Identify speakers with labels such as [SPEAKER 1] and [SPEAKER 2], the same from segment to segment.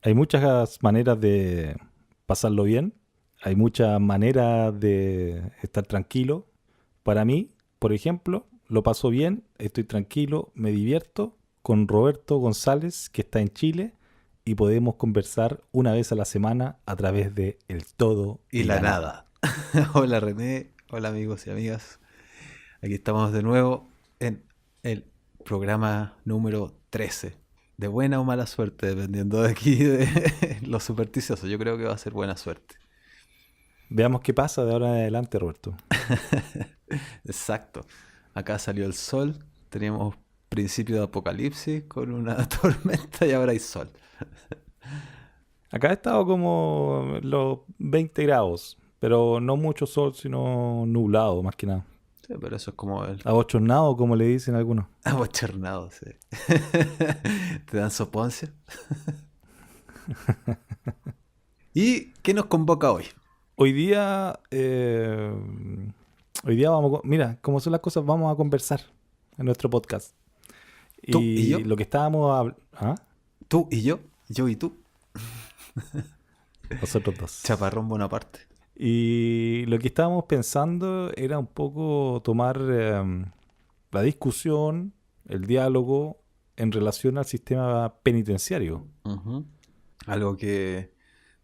[SPEAKER 1] Hay muchas maneras de pasarlo bien, hay muchas maneras de estar tranquilo. Para mí, por ejemplo, lo paso bien, estoy tranquilo, me divierto con Roberto González, que está en Chile, y podemos conversar una vez a la semana a través de el todo
[SPEAKER 2] Y
[SPEAKER 1] y
[SPEAKER 2] la
[SPEAKER 1] la nada.
[SPEAKER 2] nada. Hola René, hola amigos y amigas. Aquí estamos de nuevo en el programa número 13. De buena o mala suerte, dependiendo de aquí de los supersticiosos. Yo creo que va a ser buena suerte.
[SPEAKER 1] Veamos qué pasa de ahora en adelante, Roberto.
[SPEAKER 2] Exacto. Acá salió el sol, teníamos principio de apocalipsis con una tormenta y ahora hay sol.
[SPEAKER 1] Acá ha estado como los 20 grados, pero no mucho sol, sino nublado, más que nada.
[SPEAKER 2] Sí, pero eso es como el
[SPEAKER 1] Abochornado, como le dicen algunos.
[SPEAKER 2] abochornado, sí. ¿Te dan soponcia? ¿Y qué nos convoca hoy?
[SPEAKER 1] Hoy día, hoy día mira, como son las cosas, vamos a conversar en nuestro podcast.
[SPEAKER 2] ¿Tú y
[SPEAKER 1] Y
[SPEAKER 2] yo?
[SPEAKER 1] lo que estábamos hablando,
[SPEAKER 2] ¿Tú y yo? ¿Yo y tú?
[SPEAKER 1] nosotros dos.
[SPEAKER 2] Chaparrón Bonaparte.
[SPEAKER 1] Y lo que estábamos pensando era un poco tomar la discusión, el diálogo en relación al sistema penitenciario.
[SPEAKER 2] Ujú. Algo que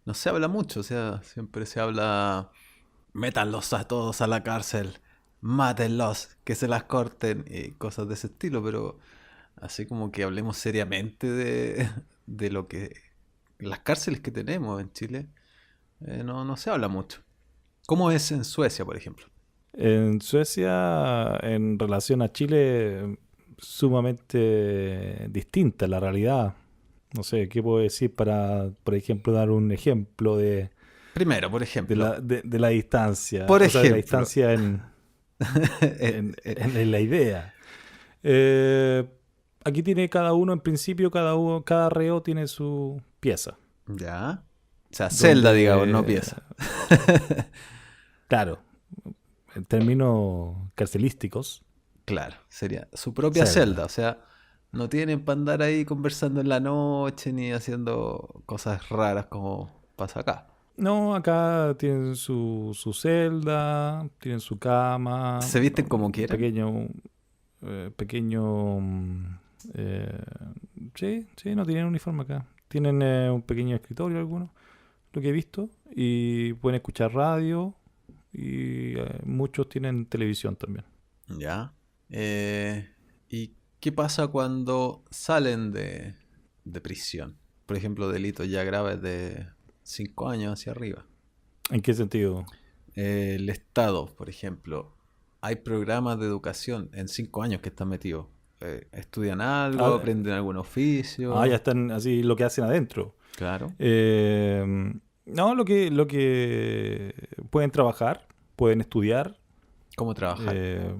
[SPEAKER 2] no se habla mucho, o sea, siempre se habla, métanlos a todos a la cárcel, mátenlos, que se las corten y cosas de ese estilo, pero así como que hablemos seriamente de lo que, las cárceles que tenemos en Chile, no se habla mucho. ¿Cómo es en Suecia, por ejemplo?
[SPEAKER 1] En Suecia, en relación a Chile, sumamente distinta la realidad. No sé, ¿qué puedo decir para, por ejemplo, dar un ejemplo
[SPEAKER 2] Primero, por
[SPEAKER 1] de
[SPEAKER 2] ejemplo,
[SPEAKER 1] de la distancia?
[SPEAKER 2] por
[SPEAKER 1] O sea, de la
[SPEAKER 2] ejemplo,
[SPEAKER 1] distancia
[SPEAKER 2] eh, eh,
[SPEAKER 1] en la idea. Eh, Aquí tiene cada uno, en principio, cada reo tiene su pieza.
[SPEAKER 2] ya, o sea, celda, digamos, no
[SPEAKER 1] Donde,
[SPEAKER 2] pieza.
[SPEAKER 1] claro, en términos carcelísticos,
[SPEAKER 2] Claro, sería su propia celda, o
[SPEAKER 1] celda.
[SPEAKER 2] sea, no tienen para andar ahí conversando en la noche ni haciendo cosas raras como pasa acá.
[SPEAKER 1] No, acá tienen su celda, tienen su cama,
[SPEAKER 2] Se visten como
[SPEAKER 1] un
[SPEAKER 2] quieren.
[SPEAKER 1] pequeño, eh, sí, sí, no tienen uniforme acá. Tienen un pequeño escritorio algunos, lo que he visto, y pueden escuchar radio, y muchos tienen televisión también.
[SPEAKER 2] Ya. ¿Y qué pasa cuando salen de prisión? Por ejemplo, delitos ya graves de 5 años hacia arriba.
[SPEAKER 1] ¿En qué sentido?
[SPEAKER 2] El Estado, por ejemplo, hay programas de educación en 5 años que están metidos. ¿Estudian algo?
[SPEAKER 1] Ah,
[SPEAKER 2] ¿Aprenden algún
[SPEAKER 1] ya
[SPEAKER 2] oficio?
[SPEAKER 1] están así lo que hacen adentro.
[SPEAKER 2] Claro.
[SPEAKER 1] No, lo que pueden trabajar, pueden estudiar.
[SPEAKER 2] ¿Cómo trabajar?
[SPEAKER 1] eh,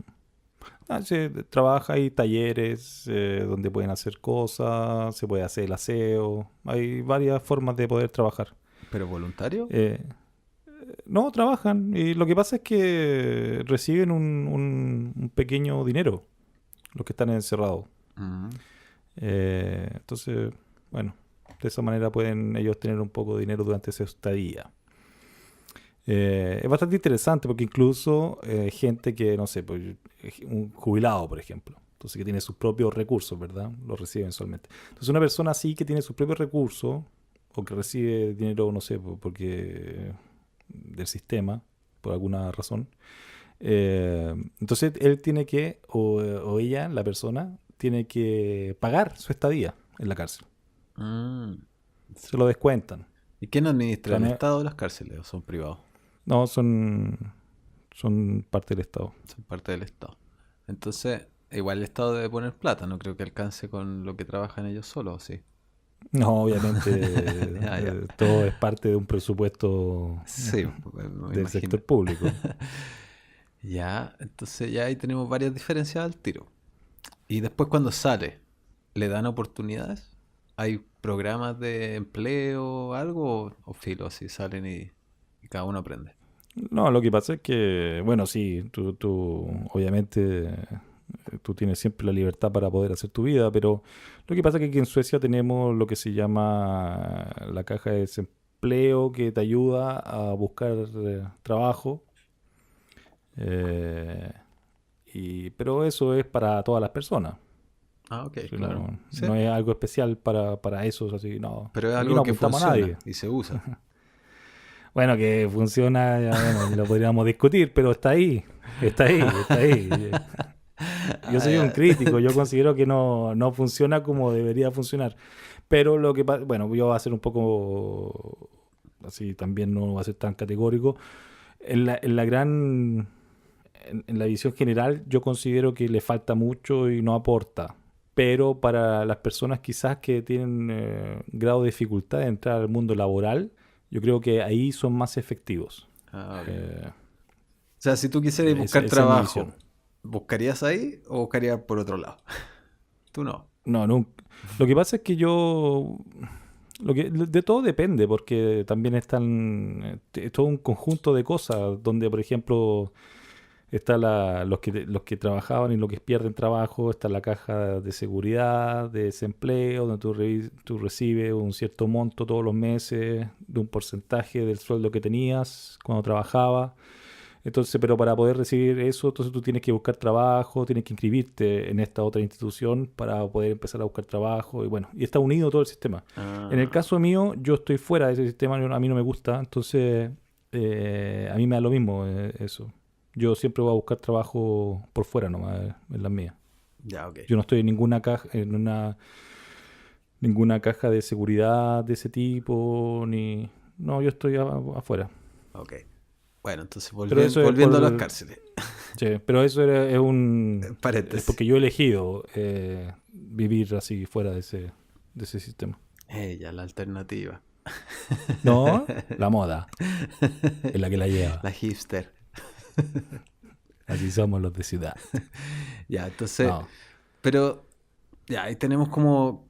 [SPEAKER 1] Se trabaja, hay talleres donde pueden hacer cosas, se puede hacer el aseo, hay varias formas de poder trabajar.
[SPEAKER 2] ¿Pero voluntario?
[SPEAKER 1] Eh, no, trabajan y lo que pasa es que reciben un pequeño dinero los que están encerrados.
[SPEAKER 2] Mm.
[SPEAKER 1] Entonces, bueno, de esa manera pueden ellos tener un poco de dinero durante esa estadía. Es bastante interesante porque incluso gente que, no sé, pues, un jubilado, por ejemplo, entonces que tiene sus propios recursos, ¿verdad? Los recibe mensualmente. Entonces una persona así que tiene sus propios recursos o que recibe dinero, no sé, porque del sistema, por alguna razón, entonces él tiene que, o ella, la persona, tiene que pagar su estadía en la cárcel.
[SPEAKER 2] Mm.
[SPEAKER 1] Se lo descuentan.
[SPEAKER 2] ¿Y quién
[SPEAKER 1] O
[SPEAKER 2] administra
[SPEAKER 1] sea,
[SPEAKER 2] el
[SPEAKER 1] no,
[SPEAKER 2] Estado o las cárceles? ¿O son privados?
[SPEAKER 1] no, son parte del Estado.
[SPEAKER 2] Son parte del Estado. Entonces, igual el Estado debe poner plata. No creo que alcance con lo que trabajan ellos solos, ¿sí?
[SPEAKER 1] No, obviamente
[SPEAKER 2] Ya, ya.
[SPEAKER 1] todo es parte de un presupuesto
[SPEAKER 2] Sí, me
[SPEAKER 1] del
[SPEAKER 2] imagino.
[SPEAKER 1] sector público.
[SPEAKER 2] Ya, entonces ya ahí tenemos varias diferencias al tiro. Y después cuando sale, ¿le dan oportunidades? ¿Hay programas de empleo, algo? ¿O filo así salen y cada uno aprende?
[SPEAKER 1] No, lo que pasa es que, bueno, sí, tú obviamente Tú tienes siempre la libertad para poder hacer tu vida, pero lo que pasa es que aquí en Suecia tenemos lo que se llama la caja de desempleo que te ayuda a buscar trabajo. eh, pero eso es para todas las personas.
[SPEAKER 2] Ah, ok,
[SPEAKER 1] Sí,
[SPEAKER 2] claro.
[SPEAKER 1] no,
[SPEAKER 2] Sí,
[SPEAKER 1] no es algo especial para esos, así, no.
[SPEAKER 2] pero es
[SPEAKER 1] Aquí no
[SPEAKER 2] algo que
[SPEAKER 1] apuntamos a nadie.
[SPEAKER 2] funciona y se usa.
[SPEAKER 1] Bueno, que funciona, ya, bueno, lo podríamos discutir, pero está ahí, está ahí, está ahí. Yo
[SPEAKER 2] Ah,
[SPEAKER 1] soy un
[SPEAKER 2] ya.
[SPEAKER 1] crítico, yo considero que no funciona como debería funcionar. Pero lo que pasa, bueno, yo voy a ser un poco así, también no va a ser tan categórico. En la gran, en la visión general, yo considero que le falta mucho y no aporta. Pero para las personas quizás que tienen grado de dificultad de entrar al mundo laboral, yo creo que ahí son más efectivos.
[SPEAKER 2] Ah, ok.
[SPEAKER 1] Eh,
[SPEAKER 2] O sea, si tú quisieras buscar
[SPEAKER 1] esa es mi visión.
[SPEAKER 2] trabajo, ¿buscarías ahí o buscarías por otro lado? Tú no.
[SPEAKER 1] No, nunca. Lo que pasa es que yo de todo depende, porque también están es todo un conjunto de cosas, donde por ejemplo está los que trabajaban y los que pierden trabajo, está la caja de seguridad, de desempleo, donde tú recibes un cierto monto todos los meses de un porcentaje del sueldo que tenías cuando trabajabas. Entonces, pero para poder recibir eso, entonces tú tienes que buscar trabajo, tienes que inscribirte en esta otra institución para poder empezar a buscar trabajo y bueno, y está unido todo el sistema. En el
[SPEAKER 2] Ah,
[SPEAKER 1] caso mío, yo estoy fuera de ese sistema, a mí no me gusta, entonces a mí me da lo mismo eso. Yo siempre voy a buscar trabajo por fuera nomás, en las mías.
[SPEAKER 2] ya, ok.
[SPEAKER 1] Yo no estoy en ninguna caja, ninguna caja de seguridad de ese tipo, ni... No, yo estoy afuera.
[SPEAKER 2] Ok. Bueno, entonces
[SPEAKER 1] Pero eso es
[SPEAKER 2] volviendo a las
[SPEAKER 1] por...
[SPEAKER 2] cárceles.
[SPEAKER 1] Sí, pero eso es
[SPEAKER 2] Paréntesis.
[SPEAKER 1] porque yo he elegido vivir así fuera de ese sistema.
[SPEAKER 2] Ella, la alternativa.
[SPEAKER 1] No, la moda es la que la lleva.
[SPEAKER 2] La hipster.
[SPEAKER 1] Así somos los de ciudad.
[SPEAKER 2] Ya, entonces,
[SPEAKER 1] No,
[SPEAKER 2] pero ya, ahí tenemos como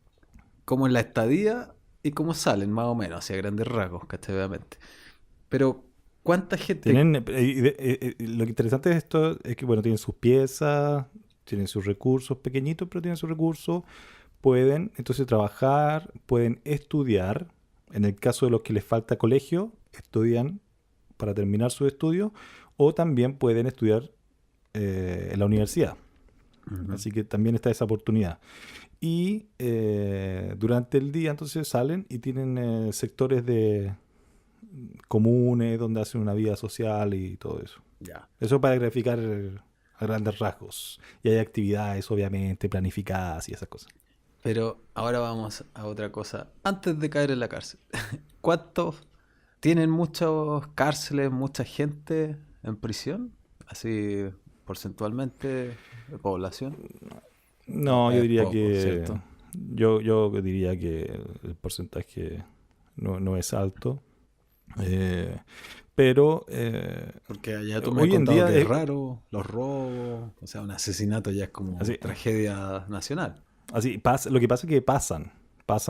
[SPEAKER 2] en la estadía y cómo salen, más o menos, hacia grandes rasgos, ¿cachai? Obviamente. Pero, ¿cuánta gente?
[SPEAKER 1] tienen, lo que interesante de esto es que, bueno, tienen sus piezas, tienen sus recursos pequeñitos, pero tienen sus recursos, pueden entonces trabajar, pueden estudiar. En el caso de los que les falta colegio, estudian para terminar sus estudios, o también pueden estudiar en la universidad.
[SPEAKER 2] Ujú.
[SPEAKER 1] Así que también está esa oportunidad. Y durante el día entonces salen y tienen sectores de comunes donde hacen una vida social y todo eso.
[SPEAKER 2] Ya.
[SPEAKER 1] Eso para graficar a grandes rasgos. Y hay actividades obviamente planificadas y esas cosas.
[SPEAKER 2] Pero ahora vamos a otra cosa. Antes de caer en la cárcel, ¿cuántos tienen muchas cárceles, mucha gente en prisión? Así porcentualmente de población. ¿O
[SPEAKER 1] No, yo
[SPEAKER 2] es
[SPEAKER 1] diría
[SPEAKER 2] poco,
[SPEAKER 1] que
[SPEAKER 2] cierto?
[SPEAKER 1] yo diría que el porcentaje no es alto. Eh, pero
[SPEAKER 2] Porque allá tú me has
[SPEAKER 1] hoy en
[SPEAKER 2] contado
[SPEAKER 1] día
[SPEAKER 2] que es raro, los robos, o sea, un asesinato ya es como
[SPEAKER 1] así,
[SPEAKER 2] tragedia nacional.
[SPEAKER 1] así pasa, lo que pasa es que pasan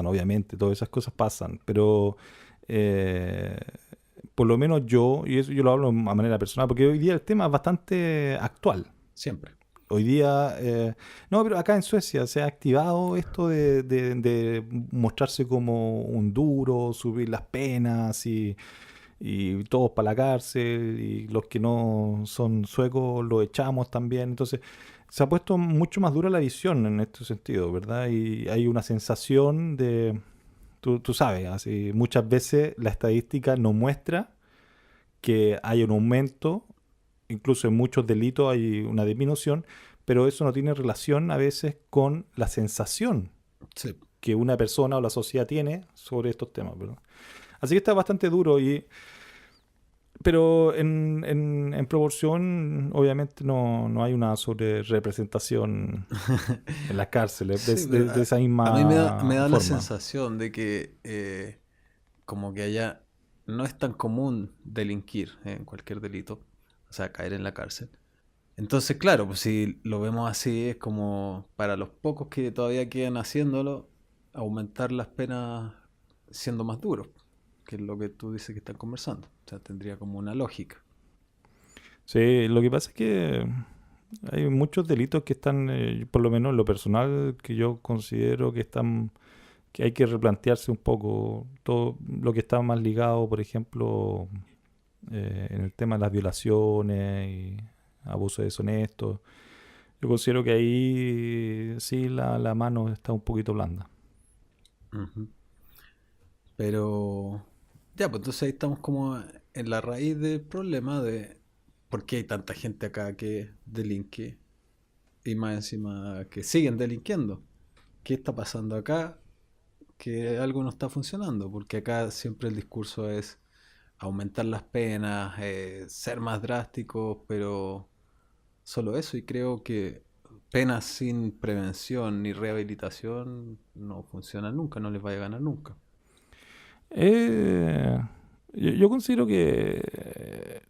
[SPEAKER 1] obviamente, todas esas cosas pasan, pero eh, por lo menos yo, y eso yo lo hablo de manera personal, porque hoy día el tema es bastante actual.
[SPEAKER 2] Siempre.
[SPEAKER 1] Hoy día, no, pero acá en Suecia se ha activado esto de mostrarse como un duro, subir las penas y todos para la cárcel y los que no son suecos los echamos también. Entonces, se ha puesto mucho más dura la visión en este sentido, ¿verdad? Y hay una sensación de, tú sabes, así muchas veces la estadística no muestra que hay un aumento, incluso en muchos delitos hay una disminución, pero eso no tiene relación a veces con la sensación
[SPEAKER 2] Sí.
[SPEAKER 1] que una persona o la sociedad tiene sobre estos temas, ¿verdad? Así que está bastante duro pero en proporción, obviamente, no hay una sobre representación en las cárceles
[SPEAKER 2] Sí, pero
[SPEAKER 1] de esa
[SPEAKER 2] a mí me
[SPEAKER 1] misma
[SPEAKER 2] da la
[SPEAKER 1] forma.
[SPEAKER 2] sensación de que como que allá no es tan común delinquir en cualquier delito, o sea, caer en la cárcel. Entonces, claro, pues si lo vemos así, es como para los pocos que todavía quedan haciéndolo, aumentar las penas siendo más duros, que es lo que tú dices que están conversando. O sea, tendría como una lógica.
[SPEAKER 1] Sí, lo que pasa es que Hay muchos delitos que están, por lo menos en lo personal, que yo considero que están, que hay que replantearse un poco todo lo que está más ligado, por ejemplo, en el tema de las violaciones y abusos deshonestos. Yo considero que ahí sí la mano está un poquito blanda.
[SPEAKER 2] Ujú. Pero ya, pues entonces ahí estamos como en la raíz del problema de por qué hay tanta gente acá que delinque y más encima que siguen delinquiendo. ¿Qué está pasando acá? Que algo no está funcionando, porque acá siempre el discurso es aumentar las penas, ser más drásticos, pero solo eso, y creo que penas sin prevención ni rehabilitación no funcionan nunca, no les va a ganar nunca.
[SPEAKER 1] Eh, yo considero que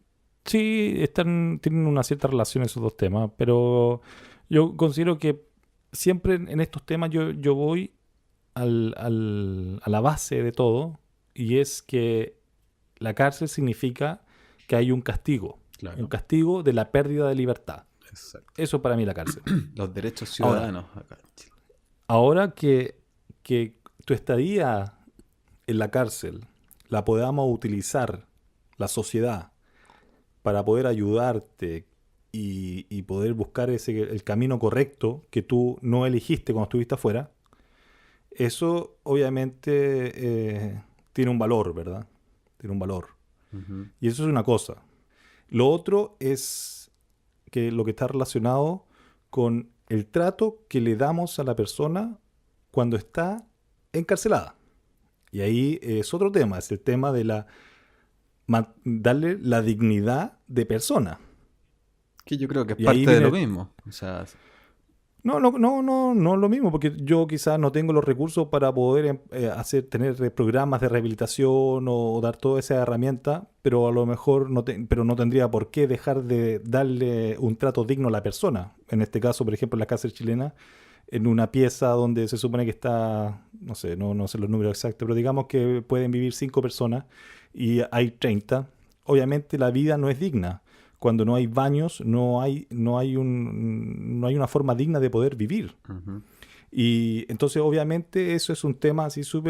[SPEAKER 1] sí tienen una cierta relación esos dos temas, pero yo considero que siempre en estos temas yo voy a la base de todo, y es que la cárcel significa que hay un
[SPEAKER 2] Claro,
[SPEAKER 1] castigo de la pérdida de libertad.
[SPEAKER 2] exacto.
[SPEAKER 1] Eso para mí es la cárcel.
[SPEAKER 2] Los derechos
[SPEAKER 1] Ahora,
[SPEAKER 2] ciudadanos acá en Chile.
[SPEAKER 1] ahora que tu estadía en la cárcel la podamos utilizar, la sociedad, para poder ayudarte y poder buscar el camino correcto que tú no elegiste cuando estuviste afuera, eso obviamente tiene un valor, ¿verdad? Tiene un valor.
[SPEAKER 2] Ujú.
[SPEAKER 1] Y eso es una cosa. Lo otro es que lo que está relacionado con el trato que le damos a la persona cuando está encarcelada. Y ahí es otro tema, es el tema de darle la dignidad de persona.
[SPEAKER 2] Que yo creo que es
[SPEAKER 1] Y ahí
[SPEAKER 2] parte de lo
[SPEAKER 1] viene,
[SPEAKER 2] mismo. O sea,
[SPEAKER 1] no es lo mismo, porque yo quizás no tengo los recursos para poder tener programas de rehabilitación o dar toda esa herramienta, pero a lo mejor pero no tendría por qué dejar de darle un trato digno a la persona. En este caso, por ejemplo, en la cárcel chilena, en una pieza donde se supone que está, no sé, no sé los números exactos, pero digamos que pueden vivir 5 personas y hay 30. Obviamente la vida no es digna. Cuando no hay baños, no hay una forma digna de poder vivir.
[SPEAKER 2] ujú.
[SPEAKER 1] Y entonces, obviamente, eso es un tema así
[SPEAKER 2] Sí,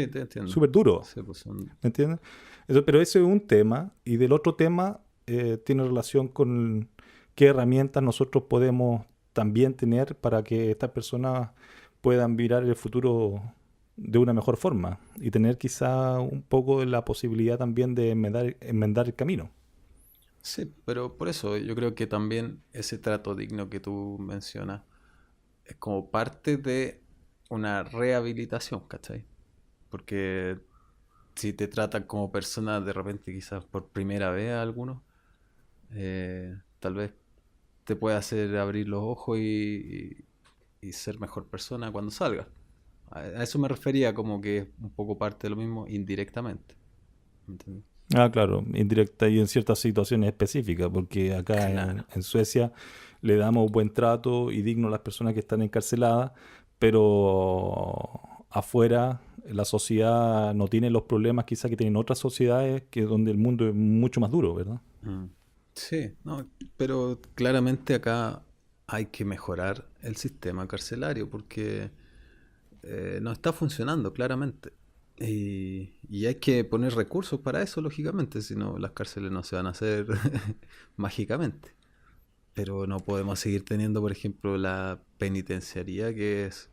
[SPEAKER 2] te entiendo.
[SPEAKER 1] súper duro.
[SPEAKER 2] Sí, pues
[SPEAKER 1] ¿Me entiendes? Pero ese es un tema, y del otro tema tiene relación con qué herramientas nosotros podemos también tener para que estas personas puedan mirar el futuro de una mejor forma y tener quizá un poco de la posibilidad también de enmendar el camino.
[SPEAKER 2] sí, pero por eso yo creo que también ese trato digno que tú mencionas es como parte de una rehabilitación, ¿cachai? Porque si te tratan como persona de repente quizás por primera vez a algunos, tal vez te puede hacer abrir los ojos y ser mejor persona cuando salgas. A eso me refería como que es un poco parte de lo mismo indirectamente. ¿Me entiendes?
[SPEAKER 1] Ah, claro, indirecta y en ciertas situaciones específicas, porque acá
[SPEAKER 2] Claro.
[SPEAKER 1] en Suecia le damos buen trato y digno a las personas que están encarceladas, pero afuera la sociedad no tiene los problemas quizás que tienen otras sociedades, que donde el mundo es mucho más duro, ¿verdad?
[SPEAKER 2] Mm. Sí, no, pero claramente acá hay que mejorar el sistema carcelario porque no está funcionando claramente. Y hay que poner recursos para eso, lógicamente, si no las cárceles no se van a hacer mágicamente. Pero no podemos seguir teniendo, por ejemplo, la penitenciaría, que es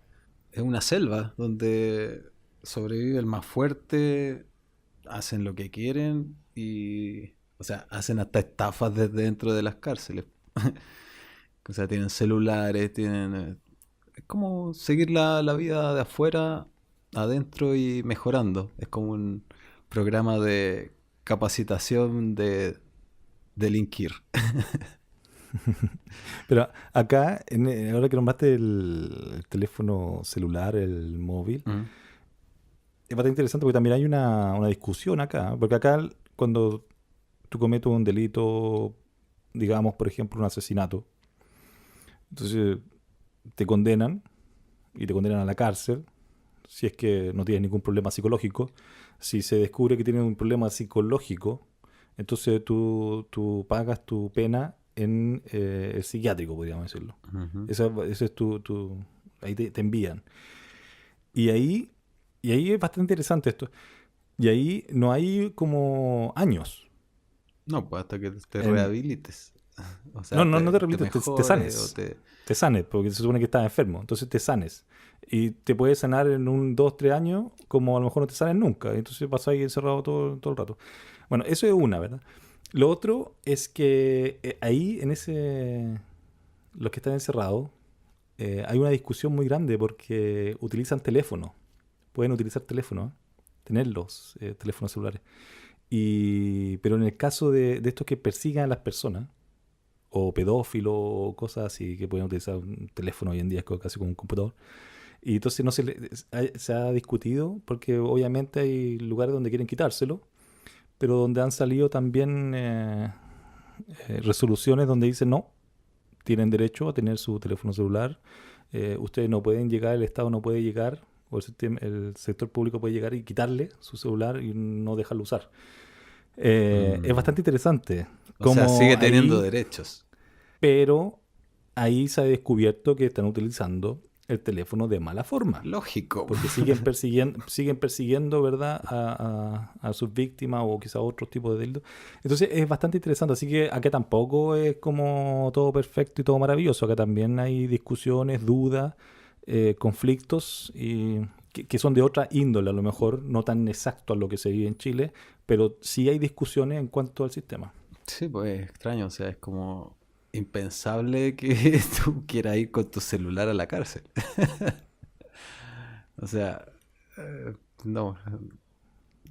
[SPEAKER 2] una selva donde sobrevive el más fuerte, hacen lo que quieren y, o sea, hacen hasta estafas desde dentro de las cárceles. O sea, tienen celulares, tienen... es como seguir la vida de afuera, adentro y mejorando. Es como un programa de capacitación de delinquir.
[SPEAKER 1] Pero acá, ahora que nombraste el teléfono celular, el móvil,
[SPEAKER 2] Mm,
[SPEAKER 1] es bastante interesante porque también hay una discusión acá, porque acá cuando tú cometes un delito, digamos, por ejemplo, un asesinato, entonces te condenan y te condenan a la cárcel si es que no tienes ningún problema psicológico. Si se descubre que tienes un problema psicológico, entonces tú pagas tu pena en el psiquiátrico, podríamos decirlo.
[SPEAKER 2] Ujú.
[SPEAKER 1] Eso es ahí te envían. Y ahí, y ahí es bastante interesante esto. Y ahí no hay como años.
[SPEAKER 2] No, pues hasta que te
[SPEAKER 1] En,
[SPEAKER 2] rehabilites. O
[SPEAKER 1] no,
[SPEAKER 2] sea,
[SPEAKER 1] no te
[SPEAKER 2] te
[SPEAKER 1] rehabilites, te
[SPEAKER 2] mejores o
[SPEAKER 1] sanes.
[SPEAKER 2] te...
[SPEAKER 1] Te sanes, porque se supone que estás enfermo. Entonces te sanes. Y te puedes sanar en 2, 3 años, como a lo mejor no te sanes nunca. Entonces vas ahí encerrado todo el rato. Bueno, eso es una, ¿verdad? Lo otro es que ahí, los que están encerrados, hay una discusión muy grande porque utilizan teléfono. Pueden utilizar teléfono, ¿eh? Tenerlos, teléfonos celulares. Pero en el caso de estos que persigan a las personas, o pedófilos, o cosas así, que pueden utilizar un teléfono hoy en día, es casi como un computador. Y entonces no se ha discutido, porque obviamente hay lugares donde quieren quitárselo, pero donde han salido también resoluciones donde dicen no, tienen derecho a tener su teléfono celular. Ustedes no pueden llegar, el Estado no puede llegar, o el sector público puede llegar y quitarle su celular y no dejarlo usar. Es
[SPEAKER 2] Mm.
[SPEAKER 1] bastante interesante
[SPEAKER 2] O sea,
[SPEAKER 1] como
[SPEAKER 2] sigue teniendo
[SPEAKER 1] ahí,
[SPEAKER 2] derechos.
[SPEAKER 1] pero ahí se ha descubierto que están utilizando el teléfono de mala forma.
[SPEAKER 2] Lógico.
[SPEAKER 1] Porque siguen persiguiendo, ¿verdad? A sus víctimas o quizá otros tipos de delitos. Entonces es bastante interesante. Así que acá tampoco es como todo perfecto y todo maravilloso. Acá también hay discusiones, dudas, conflictos que son de otra índole, a lo mejor no tan exacto a lo que se vive en Chile, pero sí hay discusiones en cuanto al sistema.
[SPEAKER 2] Sí, pues es extraño, o sea, es como impensable que tú quieras ir con tu celular a la cárcel. O sea, eh, no,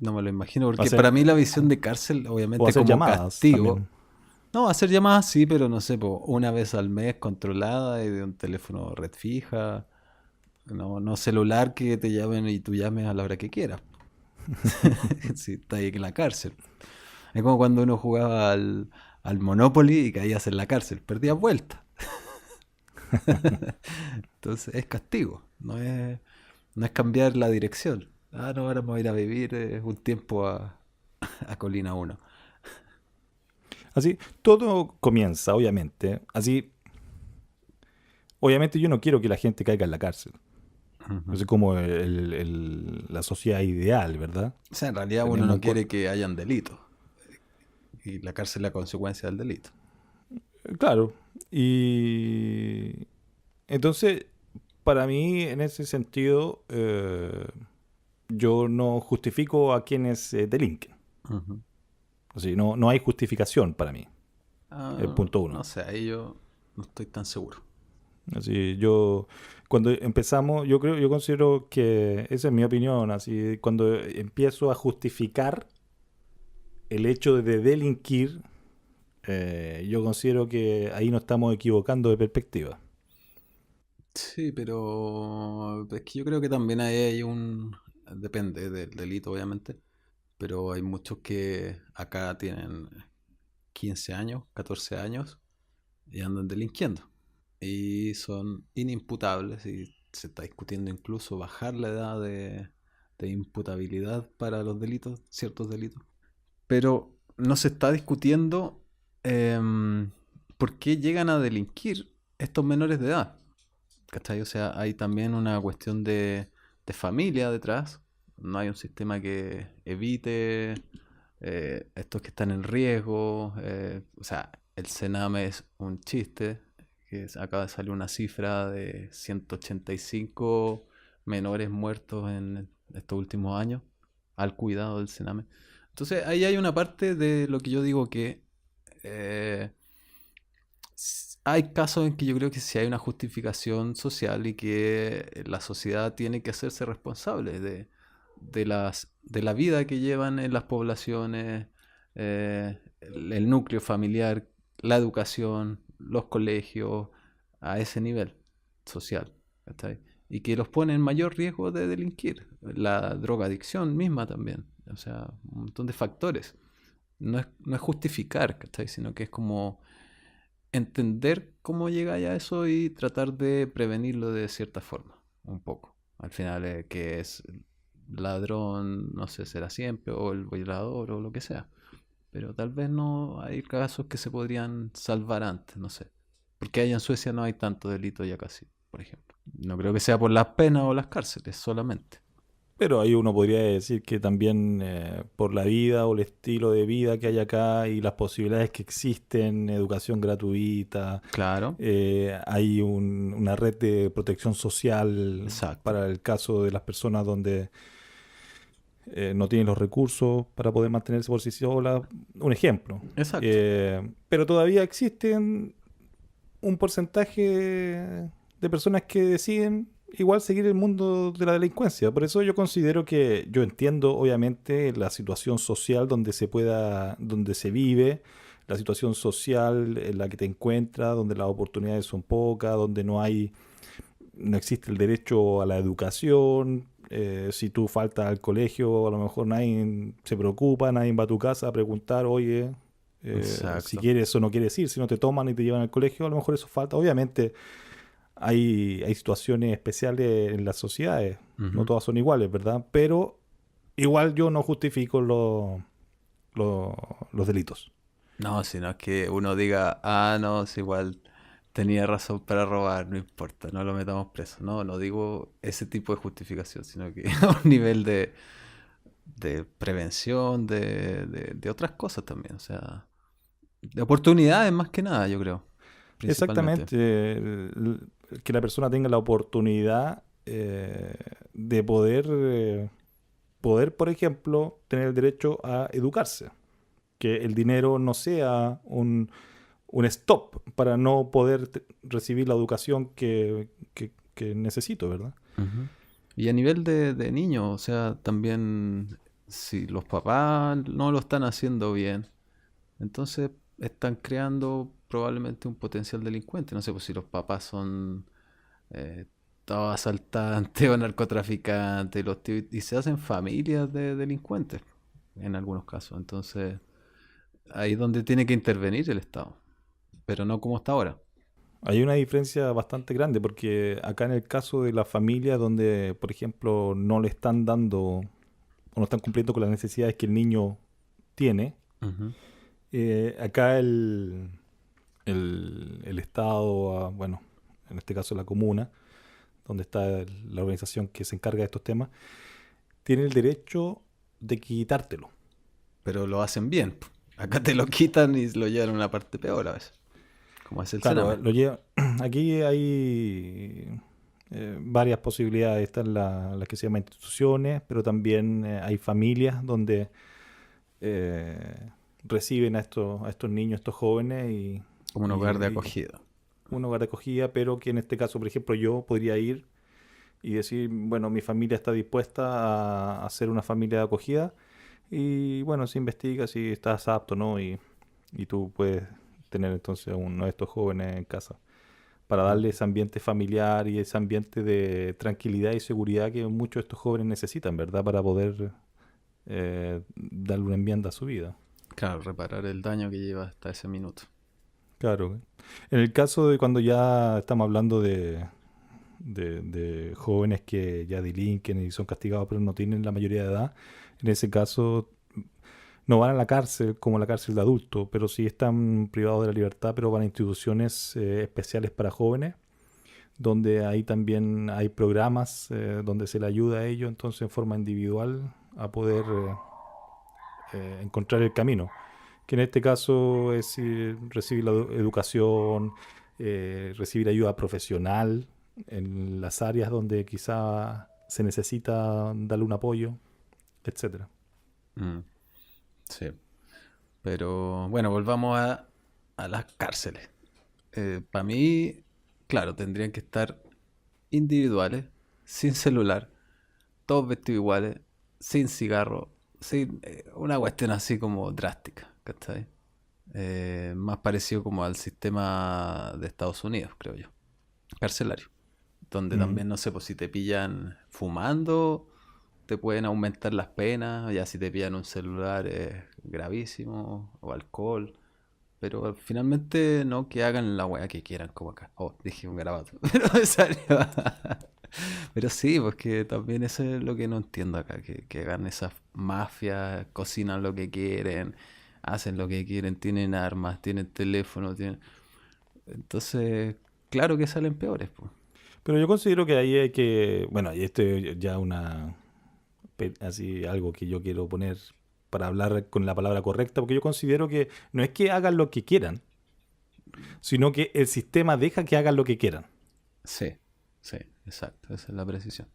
[SPEAKER 2] no me lo imagino, porque para
[SPEAKER 1] Hacer,
[SPEAKER 2] mí la visión de cárcel,
[SPEAKER 1] o
[SPEAKER 2] obviamente
[SPEAKER 1] hacer
[SPEAKER 2] como
[SPEAKER 1] llamadas
[SPEAKER 2] castigo,
[SPEAKER 1] también.
[SPEAKER 2] no, hacer llamadas sí, pero no sé, po, una vez al mes controlada y de un teléfono red fija, no celular que te llamen y tú llames a la hora que quieras, si estás ahí en la cárcel. Es como cuando uno jugaba al Monopoly y caías en la cárcel, perdías vuelta. Entonces es castigo, no es cambiar la dirección. Ah, no, ahora me voy a ir a vivir un tiempo a Colina 1.
[SPEAKER 1] Así, todo comienza, obviamente. Así, obviamente yo no quiero que la gente caiga en la cárcel.
[SPEAKER 2] Ujú.
[SPEAKER 1] Es como la sociedad ideal, ¿verdad?
[SPEAKER 2] O sea, en realidad uno
[SPEAKER 1] Tenemos
[SPEAKER 2] no quiere que hayan delitos y la cárcel es la consecuencia del delito.
[SPEAKER 1] claro. Y entonces, para mí, en ese sentido, yo no justifico a quienes delinquen.
[SPEAKER 2] Ujú.
[SPEAKER 1] Así, no hay justificación para mí. El
[SPEAKER 2] Ah,
[SPEAKER 1] punto uno.
[SPEAKER 2] no sé, ahí yo no estoy tan seguro.
[SPEAKER 1] Así, cuando empezamos, yo considero que, esa es mi opinión, así, cuando empiezo a justificar el hecho de delinquir, yo considero que ahí nos estamos equivocando de perspectiva.
[SPEAKER 2] Sí, pero es que yo creo que también ahí hay un... Depende del delito, obviamente, pero hay muchos que acá tienen 15 años, 14 años y andan delinquiendo. Y son inimputables y se está discutiendo incluso bajar la edad de imputabilidad para los delitos, ciertos delitos. Pero no se está discutiendo por qué llegan a delinquir estos menores de edad. ¿Cachai? O sea, hay también una cuestión de familia detrás. No hay un sistema que evite estos que están en riesgo. O sea, el Sename es un chiste. Acaba de salir una cifra de 185 menores muertos en estos últimos años al cuidado del Sename. Entonces, ahí hay una parte de lo que yo digo que eh, hay casos en que yo creo que sí hay una justificación social y que la sociedad tiene que hacerse responsable de la vida que llevan en las poblaciones, el núcleo familiar, la educación, los colegios, a ese nivel social. ¿Cachai? Y que los pone en mayor riesgo de delinquir. La drogadicción misma también. O sea, un montón de factores. No es justificar, ¿cachai? Sino que es como entender cómo llega a eso y tratar de prevenirlo de cierta forma, un poco. Al final, que es ladrón, no sé, será siempre, o el violador, o lo que sea. Pero tal vez no hay casos que se podrían salvar antes, no sé. Porque allá en Suecia no hay tanto delito ya casi, por ejemplo. No creo que sea por las penas o las cárceles solamente.
[SPEAKER 1] Pero ahí uno podría decir que también por la vida o el estilo de vida que hay acá y las posibilidades que existen, educación gratuita,
[SPEAKER 2] Claro,
[SPEAKER 1] hay una red de protección social
[SPEAKER 2] exacto.
[SPEAKER 1] para el caso de las personas donde no tienen los recursos para poder mantenerse por sí solas, un ejemplo.
[SPEAKER 2] Exacto.
[SPEAKER 1] Pero todavía existen un porcentaje de personas que deciden igual seguir el mundo de la delincuencia. Por eso yo considero que yo entiendo obviamente la situación social donde se pueda, donde se vive, la situación social en la que te encuentras, donde las oportunidades son pocas, donde no existe el derecho a la educación. Si tú faltas al colegio, a lo mejor nadie se preocupa, nadie va a tu casa a preguntar, oye, si
[SPEAKER 2] Exacto.
[SPEAKER 1] quieres o no quieres ir, si no te toman y te llevan al colegio, a lo mejor eso falta. Obviamente hay situaciones especiales en las sociedades, no
[SPEAKER 2] Ujú.
[SPEAKER 1] todas son iguales, ¿verdad? Pero igual yo no justifico los delitos.
[SPEAKER 2] No, sino es que uno diga, ah, no, es igual tenía razón para robar, no importa, no lo metamos preso. No, no digo ese tipo de justificación, sino que a un nivel de prevención, de otras cosas también. O sea, de oportunidades más que nada, yo creo, principalmente.
[SPEAKER 1] Exactamente, que la persona tenga la oportunidad de poder, por ejemplo, tener el derecho a educarse. Que el dinero no sea un stop para no poder recibir la educación que necesito, ¿verdad?
[SPEAKER 2] Ujú. Y a nivel de niños, o sea, también si los papás no lo están haciendo bien, entonces están creando probablemente un potencial delincuente. No sé, pues si los papás son eh, todos asaltantes o narcotraficantes los tíos, y se hacen familias de delincuentes en algunos casos. Entonces, ahí es donde tiene que intervenir el Estado, pero no como está ahora.
[SPEAKER 1] Hay una diferencia bastante grande porque acá en el caso de las familias donde, por ejemplo, no le están dando o no están cumpliendo con las necesidades que el niño tiene,
[SPEAKER 2] Ujú.
[SPEAKER 1] acá el Estado, bueno, en este caso la comuna, donde está la organización que se encarga de estos temas, tiene el derecho de quitártelo.
[SPEAKER 2] Pero lo hacen bien. Acá te lo quitan y lo llevan a una parte peor a veces, como es el
[SPEAKER 1] Claro,
[SPEAKER 2] Sename.
[SPEAKER 1] aquí hay varias posibilidades. Están las que se llaman instituciones, pero también hay familias donde eh, reciben a estos niños, estos jóvenes
[SPEAKER 2] Como un hogar de
[SPEAKER 1] y
[SPEAKER 2] acogida.
[SPEAKER 1] un hogar de acogida, pero que en este caso, por ejemplo, yo podría ir y decir, bueno, mi familia está dispuesta a hacer una familia de acogida y bueno, se investiga si estás apto, ¿no? Y tú puedes tener entonces a uno de estos jóvenes en casa para
[SPEAKER 2] Mm.
[SPEAKER 1] darle ese ambiente familiar y ese ambiente de tranquilidad y seguridad que muchos de estos jóvenes necesitan, ¿verdad? Para poder darle una enmienda a su vida.
[SPEAKER 2] Claro, reparar el daño que lleva hasta ese minuto.
[SPEAKER 1] Claro. En el caso de cuando ya estamos hablando de jóvenes que ya delinquen y son castigados pero no tienen la mayoría de edad, en ese caso no van a la cárcel como la cárcel de adultos, pero sí están privados de la libertad, pero van a instituciones especiales para jóvenes, donde ahí también hay programas donde se le ayuda a ellos entonces en forma individual a poder encontrar el camino, que en este caso es recibir la educación, recibir ayuda profesional en las áreas donde quizá se necesita darle un apoyo, etcétera.
[SPEAKER 2] Mm, sí. Pero bueno, volvamos a las cárceles. Para mí, claro, tendrían que estar individuales, sin celular, todos vestidos iguales, sin cigarro, sin una cuestión así como drástica, ¿cachai? Más parecido como al sistema de Estados Unidos, creo yo, carcelario, donde
[SPEAKER 1] Mm.
[SPEAKER 2] también, no sé, pues si te pillan fumando, te pueden aumentar las penas, ya si te pillan un celular es gravísimo, o alcohol, pero finalmente no que hagan la weá que quieran, como acá. Oh, dije un garabato, pero me salió. Pero sí, porque también eso es lo que no entiendo acá, que hagan esas mafias, cocinan lo que quieren, hacen lo que quieren, tienen armas, tienen teléfono, tienen... Entonces, claro que salen peores, pues.
[SPEAKER 1] Pero yo considero que ahí hay que, bueno, y esto es ya así algo que yo quiero poner para hablar con la palabra correcta, porque yo considero que no es que hagan lo que quieran, sino que el sistema deja que hagan lo que quieran.
[SPEAKER 2] Sí, sí, exacto, esa es la precisión.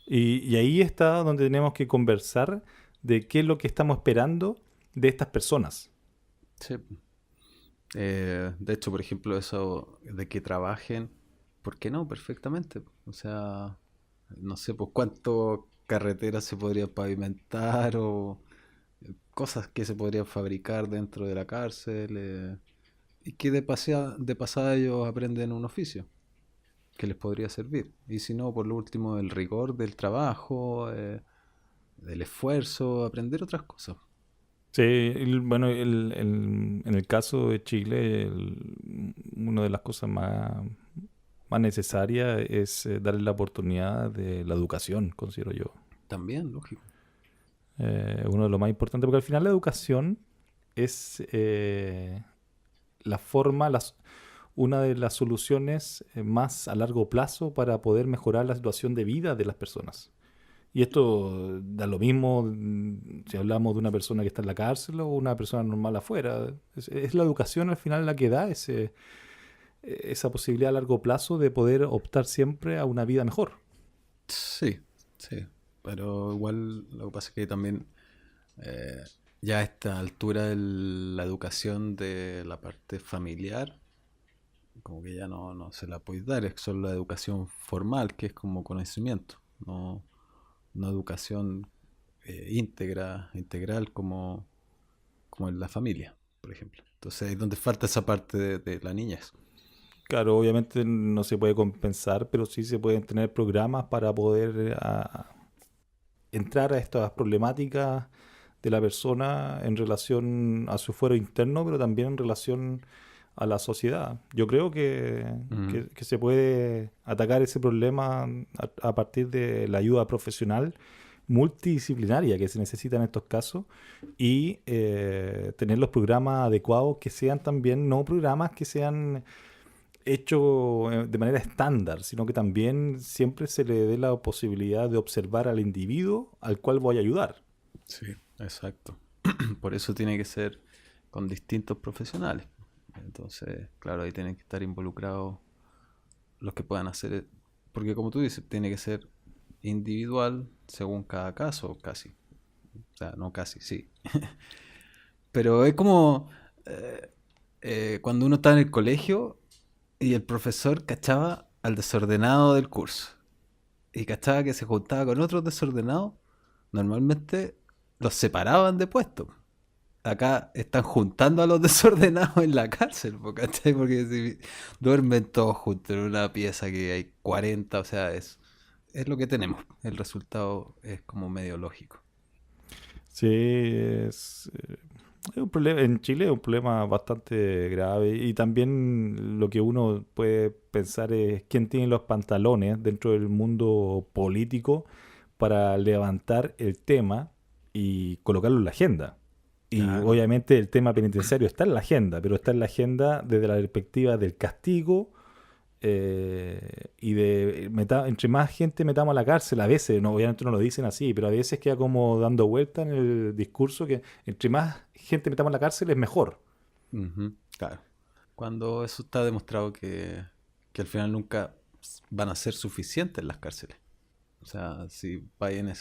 [SPEAKER 1] Y ahí está donde tenemos que conversar de qué es lo que estamos esperando de estas personas.
[SPEAKER 2] Sí. De hecho, por ejemplo, eso de que trabajen, ¿por qué no? Perfectamente. O sea, no sé, pues cuánto carreteras se podrían pavimentar o cosas que se podrían fabricar dentro de la cárcel, y que de pasada ellos aprenden un oficio que les podría servir. Y si no, por lo último, el rigor del trabajo, del esfuerzo, aprender otras cosas.
[SPEAKER 1] Sí, bueno, en el caso de Chile, una de las cosas más necesarias es darle la oportunidad de la educación, considero yo.
[SPEAKER 2] También, lógico.
[SPEAKER 1] Uno de los más importantes, porque al final la educación es la forma, una de las soluciones más a largo plazo para poder mejorar la situación de vida de las personas. Y esto da lo mismo si hablamos de una persona que está en la cárcel o una persona normal afuera. Es la educación al final la que da esa posibilidad a largo plazo de poder optar siempre a una vida mejor.
[SPEAKER 2] Sí, sí. Pero igual lo que pasa es que también eh, ya a esta altura la educación de la parte familiar, como que ya no se la puede dar, es solo la educación formal, que es como conocimiento, no educación integral como en la familia, por ejemplo. Entonces ahí es donde falta esa parte de la niñez.
[SPEAKER 1] Claro, obviamente no se puede compensar, pero sí se pueden tener programas para poder entrar a estas problemáticas de la persona en relación a su fuero interno, pero también en relación a la sociedad. Yo creo
[SPEAKER 2] Ujú.
[SPEAKER 1] que se puede atacar ese problema a partir de la ayuda profesional multidisciplinaria que se necesita en estos casos y tener los programas adecuados que sean también no programas que sean hechos de manera estándar, sino que también siempre se le dé la posibilidad de observar al individuo al cual voy a ayudar.
[SPEAKER 2] Sí, exacto. Por eso tiene que ser con distintos profesionales. Entonces, claro, ahí tienen que estar involucrados los que puedan hacer, porque como tú dices, tiene que ser individual según cada caso, casi. O sea, no casi, sí. Pero es como cuando uno está en el colegio y el profesor cachaba al desordenado del curso y cachaba que se juntaba con otros desordenados, normalmente los separaban de puesto. Acá están juntando a los desordenados en la cárcel, ¿cachai? Porque si duermen todos juntos en una pieza que hay 40, o sea, es lo que tenemos. El resultado es como medio lógico.
[SPEAKER 1] Sí, es un problema, en Chile es un problema bastante grave y también lo que uno puede pensar es quién tiene los pantalones dentro del mundo político para levantar el tema y colocarlo en la agenda. Y
[SPEAKER 2] Claro.
[SPEAKER 1] obviamente el tema penitenciario está en la agenda, pero está en la agenda desde la perspectiva del castigo y de entre más gente metamos a la cárcel, a veces, no, obviamente no lo dicen así, pero a veces queda como dando vuelta en el discurso que entre más gente metamos a la cárcel es mejor.
[SPEAKER 2] Ujú, claro. Cuando eso está demostrado que al final nunca van a ser suficientes las cárceles. O sea, si vayan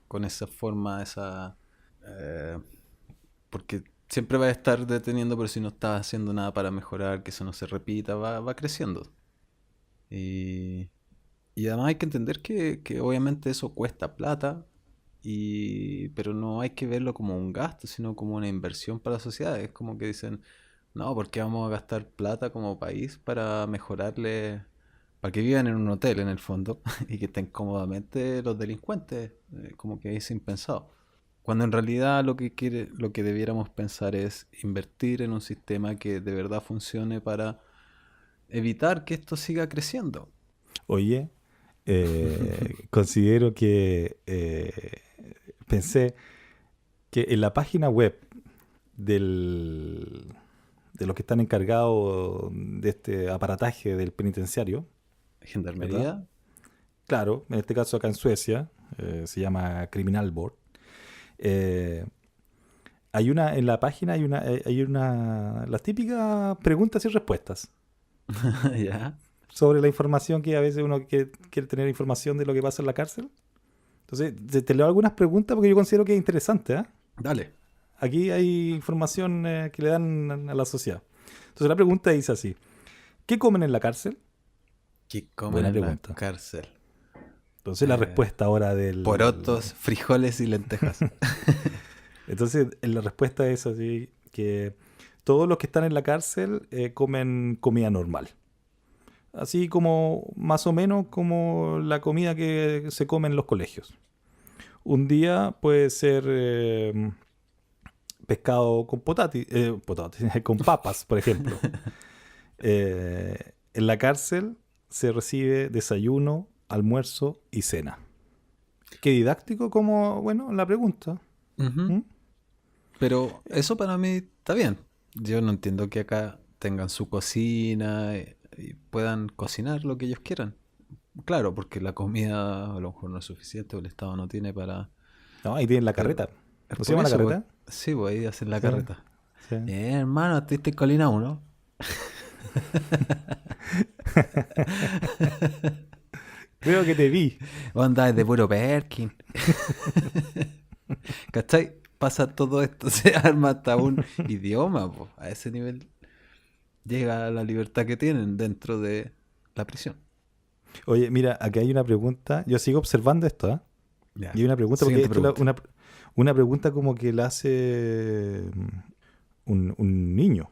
[SPEAKER 2] con esa forma, eh, porque siempre va a estar deteniendo, pero si no está haciendo nada para mejorar, que eso no se repita, va creciendo. Y, y además hay que entender que obviamente eso cuesta plata, pero no hay que verlo como un gasto, sino como una inversión para la sociedad. Es como que dicen, no, ¿por qué vamos a gastar plata como país para mejorarle, para que vivan en un hotel en el fondo y que estén cómodamente los delincuentes? Como que es impensado. Cuando en realidad lo que debiéramos pensar es invertir en un sistema que de verdad funcione para evitar que esto siga creciendo.
[SPEAKER 1] Oye, considero que pensé que en la página web de los que están encargados de este aparataje del penitenciario, ¿verdad?
[SPEAKER 2] Gendarmería.
[SPEAKER 1] Claro, en este caso acá en Suecia, se llama Kriminalvård. Eh, en la página las típicas preguntas y respuestas
[SPEAKER 2] Ya.
[SPEAKER 1] sobre la información que a veces uno quiere tener información de lo que pasa en la cárcel. Entonces, te leo algunas preguntas porque yo considero que es interesante, ¿eh?
[SPEAKER 2] Dale.
[SPEAKER 1] Aquí hay información que le dan a la sociedad. Entonces la pregunta dice así: ¿qué comen en la cárcel?
[SPEAKER 2] ¿Qué comen
[SPEAKER 1] Buena
[SPEAKER 2] en la
[SPEAKER 1] pregunta.
[SPEAKER 2] cárcel?
[SPEAKER 1] Entonces la respuesta ahora
[SPEAKER 2] Porotos, frijoles y lentejas.
[SPEAKER 1] Entonces la respuesta es así, que todos los que están en la cárcel comen comida normal. Así como más o menos como la comida que se come en los colegios. Un día puede ser pescado con con papas, por ejemplo. En la cárcel se recibe desayuno, almuerzo y cena. Qué didáctico como, bueno, la pregunta.
[SPEAKER 2] Ujú.
[SPEAKER 1] ¿Mm?
[SPEAKER 2] Pero eso para mí está bien. Yo no entiendo que acá tengan su cocina y puedan cocinar lo que ellos quieran. Claro, porque la comida a lo mejor no es suficiente o el Estado no tiene para...
[SPEAKER 1] No, ahí tienen la
[SPEAKER 2] Pero
[SPEAKER 1] carreta.
[SPEAKER 2] es
[SPEAKER 1] ¿No se
[SPEAKER 2] por
[SPEAKER 1] llama la
[SPEAKER 2] eso, pues,
[SPEAKER 1] carreta?
[SPEAKER 2] sí, pues ahí hacen la
[SPEAKER 1] Sí,
[SPEAKER 2] carreta.
[SPEAKER 1] sí.
[SPEAKER 2] Hermano, estuviste en Colina 1.
[SPEAKER 1] Creo que te vi.
[SPEAKER 2] Onda de puro Perkin. ¿Cachai? Pasa todo esto, se arma hasta un idioma, po. A ese nivel llega la libertad que tienen dentro de la prisión.
[SPEAKER 1] Oye, mira, aquí hay una pregunta. Yo sigo observando esto, ¿eh? Y
[SPEAKER 2] Ya.
[SPEAKER 1] hay una pregunta, porque
[SPEAKER 2] Siguiente
[SPEAKER 1] esto
[SPEAKER 2] pregunta.
[SPEAKER 1] una pregunta como que la hace un niño.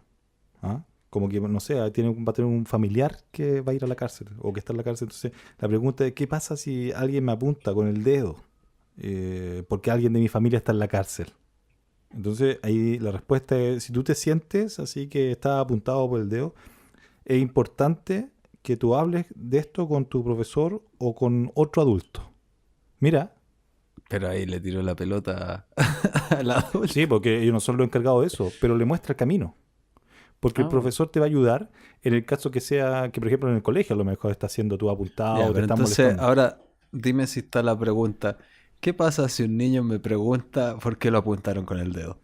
[SPEAKER 1] ¿Ah? Como que, no sé, va a tener un familiar que va a ir a la cárcel o que está en la cárcel. Entonces, la pregunta es: ¿qué pasa si alguien me apunta con el dedo? Porque alguien de mi familia está en la cárcel. Entonces, ahí la respuesta es: si tú te sientes así que estás apuntado por el dedo, es importante que tú hables de esto con tu profesor o con otro adulto. Mira,
[SPEAKER 2] Pero ahí le tiró la pelota al
[SPEAKER 1] sí,
[SPEAKER 2] adulto.
[SPEAKER 1] porque ellos no son los encargados de eso, pero le muestra el camino. Porque el
[SPEAKER 2] Ah,
[SPEAKER 1] profesor te va a ayudar en el caso que sea, que por ejemplo en el colegio a lo mejor está siendo tú apuntado
[SPEAKER 2] ya,
[SPEAKER 1] o te
[SPEAKER 2] pero
[SPEAKER 1] están
[SPEAKER 2] entonces
[SPEAKER 1] molestando.
[SPEAKER 2] ahora dime si está la pregunta. ¿Qué pasa si un niño me pregunta por qué lo apuntaron con el dedo?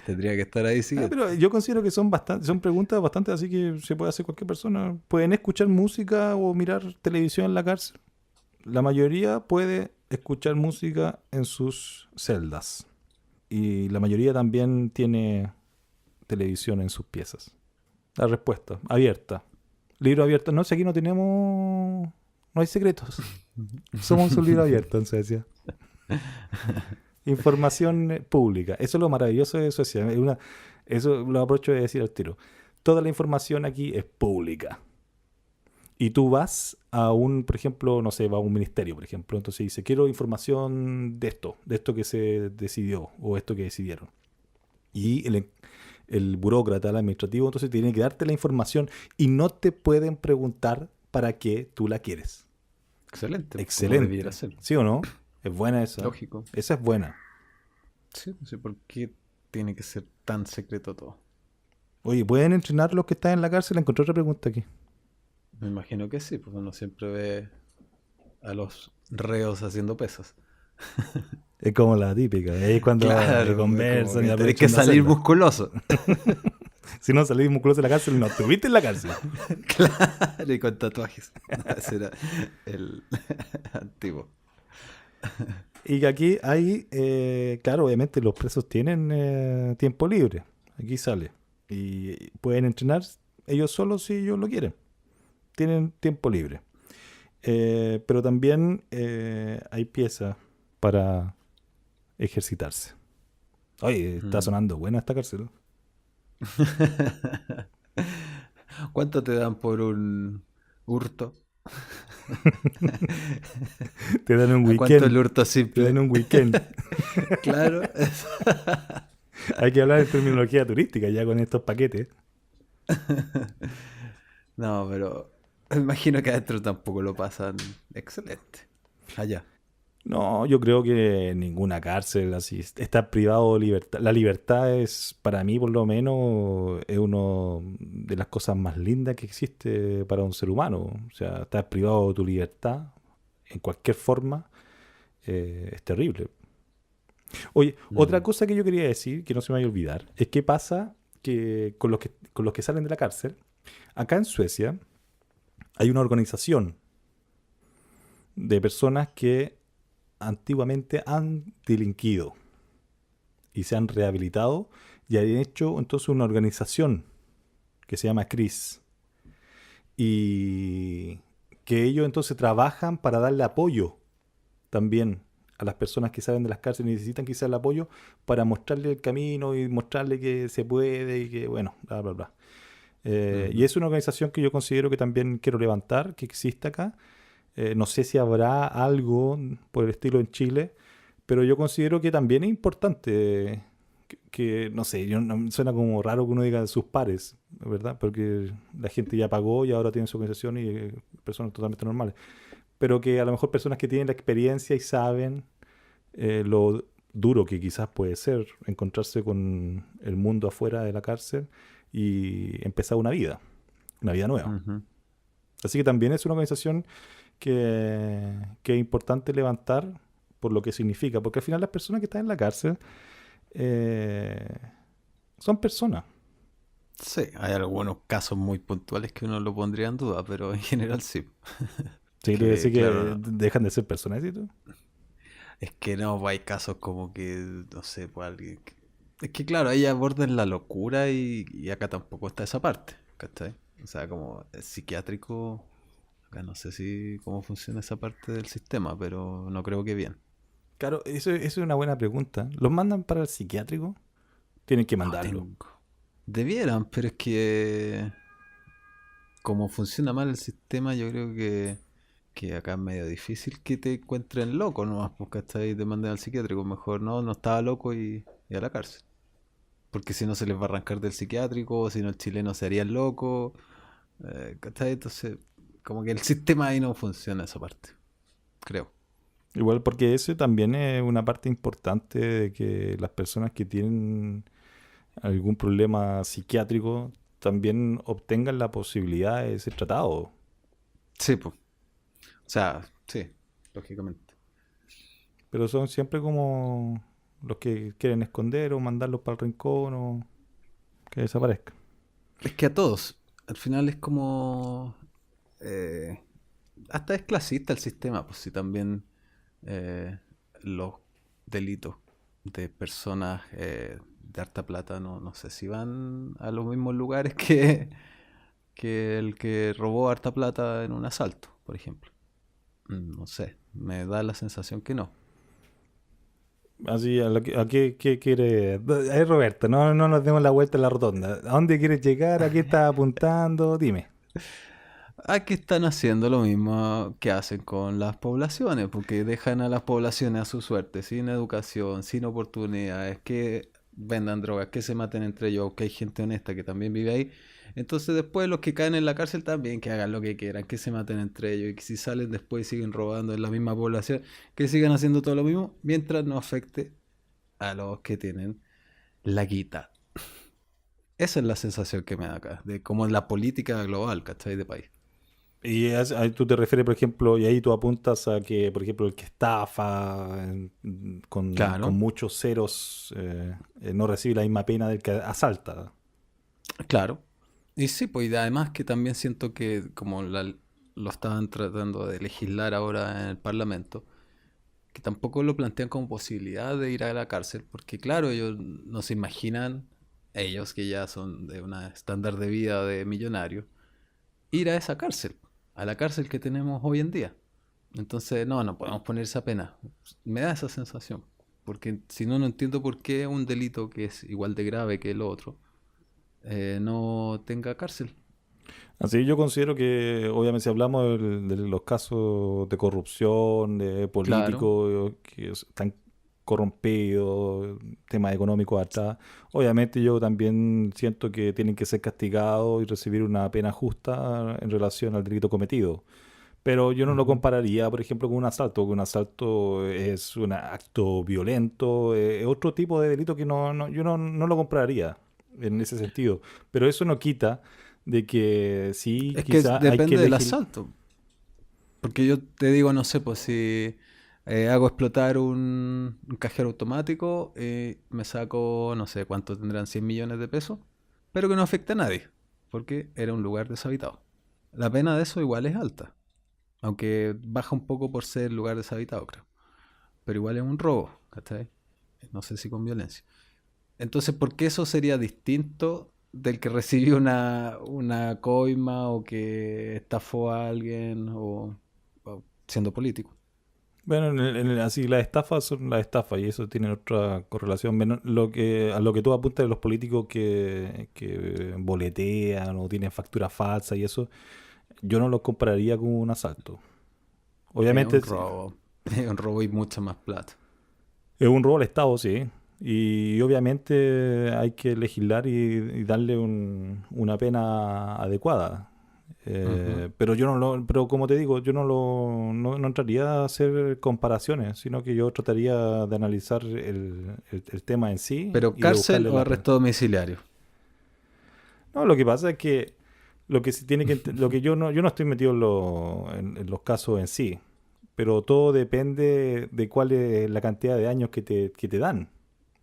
[SPEAKER 2] Tendría que estar ahí siguiente.
[SPEAKER 1] Pero yo considero que son preguntas bastante así que se puede hacer cualquier persona. Pueden escuchar música o mirar televisión en la cárcel. La mayoría puede escuchar música en sus celdas. Y la mayoría también tiene televisión en sus piezas. La respuesta, abierta. Libro abierto. No sé, aquí no tenemos... No hay secretos. Somos un libro abierto en Suecia. Información pública. Eso es lo maravilloso de Suecia. Eso lo aprovecho de decir al tiro. Toda la información aquí es pública. Y tú vas a por ejemplo, no sé, va a un ministerio, por ejemplo. Entonces dice: quiero información de esto que se decidió o esto que decidieron. Y el burócrata, el administrativo, entonces tiene que darte la información y no te pueden preguntar para qué tú la quieres.
[SPEAKER 2] Excelente, como debiera
[SPEAKER 1] Excelente.
[SPEAKER 2] ser.
[SPEAKER 1] ¿Sí o no? Es buena esa.
[SPEAKER 2] Lógico.
[SPEAKER 1] Esa es buena.
[SPEAKER 2] Sí, no sé por qué tiene que ser tan secreto todo.
[SPEAKER 1] Oye, ¿pueden entrenar los que están en la cárcel? Encontré otra pregunta aquí.
[SPEAKER 2] Me imagino que sí, porque uno siempre ve a los reos haciendo pesas.
[SPEAKER 1] Es como la típica. Ahí es cuando
[SPEAKER 2] Claro, es como
[SPEAKER 1] conversan y
[SPEAKER 2] que tenés que
[SPEAKER 1] aprovechan la
[SPEAKER 2] salir
[SPEAKER 1] celda.
[SPEAKER 2] musculoso.
[SPEAKER 1] Si no salís musculoso de la cárcel, no estuviste en la cárcel.
[SPEAKER 2] Claro, y con tatuajes. Ese era el antiguo.
[SPEAKER 1] Y que aquí hay, claro, obviamente los presos tienen tiempo libre. Aquí sale. Y pueden entrenar ellos solos si ellos lo quieren. Tienen tiempo libre. Pero también hay piezas para ejercitarse. Oye, está
[SPEAKER 2] Mm.
[SPEAKER 1] sonando buena esta cárcel.
[SPEAKER 2] ¿Cuánto te dan por un hurto?
[SPEAKER 1] Te dan un
[SPEAKER 2] ¿A cuánto el
[SPEAKER 1] weekend.
[SPEAKER 2] hurto
[SPEAKER 1] Te dan
[SPEAKER 2] simple?
[SPEAKER 1] un weekend.
[SPEAKER 2] Claro.
[SPEAKER 1] Hay que hablar en terminología turística ya con estos paquetes.
[SPEAKER 2] No, pero me imagino que adentro tampoco lo pasan excelente. Allá.
[SPEAKER 1] No, yo creo que ninguna cárcel así está privado de libertad. La libertad es, para mí por lo menos, es una de las cosas más lindas que existe para un ser humano. O sea, estar privado de tu libertad en cualquier forma es terrible. Oye, otra
[SPEAKER 2] Mm,
[SPEAKER 1] cosa que yo quería decir, que no se me vaya a olvidar, es qué pasa que con los que salen de la cárcel, acá en Suecia hay una organización de personas que antiguamente han delinquido y se han rehabilitado y han hecho entonces una organización que se llama CRIS y que ellos entonces trabajan para darle apoyo también a las personas que salen de las cárceles y necesitan quizás el apoyo para mostrarle el camino y mostrarle que se puede y que bueno, bla, bla, bla. Y
[SPEAKER 2] ujú.
[SPEAKER 1] es una organización que yo considero que también quiero levantar, que existe acá. No sé si habrá algo por el estilo en Chile, pero yo considero que también es importante no sé, suena como raro que uno diga sus pares, ¿verdad? Porque la gente ya pagó y ahora tiene su organización y personas totalmente normales. Pero que a lo mejor personas que tienen la experiencia y saben lo duro que quizás puede ser encontrarse con el mundo afuera de la cárcel y empezar una vida nueva.
[SPEAKER 2] Ujú.
[SPEAKER 1] Así que también es una organización que es importante levantar por lo que significa, porque al final las personas que están en la cárcel eh, son personas.
[SPEAKER 2] Sí, hay algunos casos muy puntuales que uno lo pondría en duda, pero en general sí.
[SPEAKER 1] Sí, tú
[SPEAKER 2] Que
[SPEAKER 1] decís que
[SPEAKER 2] claro,
[SPEAKER 1] dejan de ser personas, ¿sí tú?
[SPEAKER 2] es que no, pues, hay casos como que, no sé, pues alguien... Es que claro, ahí abordan la locura y acá tampoco está esa parte, ¿cachai? O sea, como es psiquiátrico, acá no sé si cómo funciona esa parte del sistema, pero no creo que bien.
[SPEAKER 1] Claro, eso es una buena pregunta. ¿Los mandan para el psiquiátrico? Tienen que
[SPEAKER 2] No
[SPEAKER 1] mandarlo.
[SPEAKER 2] tengo. Debieran, pero es que como funciona mal el sistema, yo creo que acá es medio difícil que te encuentren loco nomás, pues, ¿cachai? Y te manden al psiquiátrico. Mejor no estaba loco y a la cárcel. Porque si no se les va a arrancar del psiquiátrico, o si no el chileno se haría el loco, ¿cachai? Entonces, como que el sistema ahí no funciona esa parte, creo.
[SPEAKER 1] Igual porque eso también es una parte importante de que las personas que tienen algún problema psiquiátrico también obtengan la posibilidad de ser tratados.
[SPEAKER 2] Sí, pues. O sea, sí, lógicamente.
[SPEAKER 1] Pero son siempre como los que quieren esconder o mandarlos para el rincón o que desaparezcan.
[SPEAKER 2] Es que a todos, al final es como... eh, hasta es clasista el sistema, pues si también eh, los delitos de personas de harta plata no sé si van a los mismos lugares que el que robó harta plata en un asalto, por ejemplo. No sé, me da la sensación que no.
[SPEAKER 1] Así, ¿a qué quiere? Ahí Roberto, no nos demos la vuelta en la rotonda. ¿A dónde quieres llegar? ¿A qué estás apuntando? Dime.
[SPEAKER 2] Aquí están haciendo lo mismo que hacen con las poblaciones, porque dejan a las poblaciones a su suerte, sin educación, sin oportunidades, que vendan drogas, que se maten entre ellos, que hay gente honesta que también vive ahí. Entonces después los que caen en la cárcel también que hagan lo que quieran, que se maten entre ellos y que si salen después y siguen robando en la misma población, que sigan haciendo todo lo mismo mientras no afecte a los que tienen la guita. Esa es la sensación que me da acá, de cómo es la política global, ¿cachai? De país.
[SPEAKER 1] Y ahí tú te refieres, por ejemplo, y ahí tú apuntas a que, por ejemplo, el que estafa con
[SPEAKER 2] Claro.
[SPEAKER 1] muchos ceros no recibe la misma pena del que asalta.
[SPEAKER 2] Claro. Y sí, pues y además que también siento que como lo estaban tratando de legislar ahora en el Parlamento, que tampoco lo plantean como posibilidad de ir a la cárcel, porque claro, ellos no se imaginan, ellos que ya son de un estándar de vida de millonarios, ir a esa cárcel, a la cárcel que tenemos hoy en día. Entonces, no podemos poner esa pena. Me da esa sensación, porque si no, no entiendo por qué un delito que es igual de grave que el otro no tenga cárcel.
[SPEAKER 1] Así yo considero que, obviamente, si hablamos de los casos de corrupción, de
[SPEAKER 2] Claro,
[SPEAKER 1] políticos que están corrompidos, temas económicos atrás, obviamente yo también siento que tienen que ser castigados y recibir una pena justa en relación al delito cometido. Pero yo no lo
[SPEAKER 2] Ujú.
[SPEAKER 1] compararía, por ejemplo, con un asalto, porque un asalto es un acto violento, es otro tipo de delito que yo no lo compraría en ese sentido. Pero eso no quita de que sí,
[SPEAKER 2] Es que
[SPEAKER 1] quizá hay que
[SPEAKER 2] depende del
[SPEAKER 1] elegir.
[SPEAKER 2] asalto. Porque yo te digo, no sé, pues si hago explotar un cajero automático, me saco, no sé cuánto tendrán, 100 millones de pesos, pero que no afecte a nadie, porque era un lugar deshabitado. La pena de eso igual es alta, aunque baja un poco por ser lugar deshabitado, creo. Pero igual es un robo, ¿cachai? No sé si con violencia. Entonces, ¿por qué eso sería distinto del que recibió una coima o que estafó a alguien o siendo político?
[SPEAKER 1] Bueno, así las estafas son las estafas y eso tiene otra correlación. A lo que tú apuntas de los políticos que boletean o tienen facturas falsas y eso, yo no lo compararía con un asalto.
[SPEAKER 2] Es
[SPEAKER 1] Obviamente
[SPEAKER 2] un robo. Es un robo y mucha más plata.
[SPEAKER 1] es un robo al Estado, sí. Y obviamente hay que legislar y darle una pena adecuada.
[SPEAKER 2] Ujú.
[SPEAKER 1] Pero pero como te digo, yo no entraría a hacer comparaciones, sino que yo trataría de analizar el tema en sí
[SPEAKER 2] Pero
[SPEAKER 1] y de
[SPEAKER 2] cárcel
[SPEAKER 1] buscarle
[SPEAKER 2] o
[SPEAKER 1] la pena.
[SPEAKER 2] arresto domiciliario.
[SPEAKER 1] No, lo que pasa es que lo que se tiene que, lo que yo no estoy metido en los casos en sí, pero todo depende de cuál es la cantidad de años que te dan.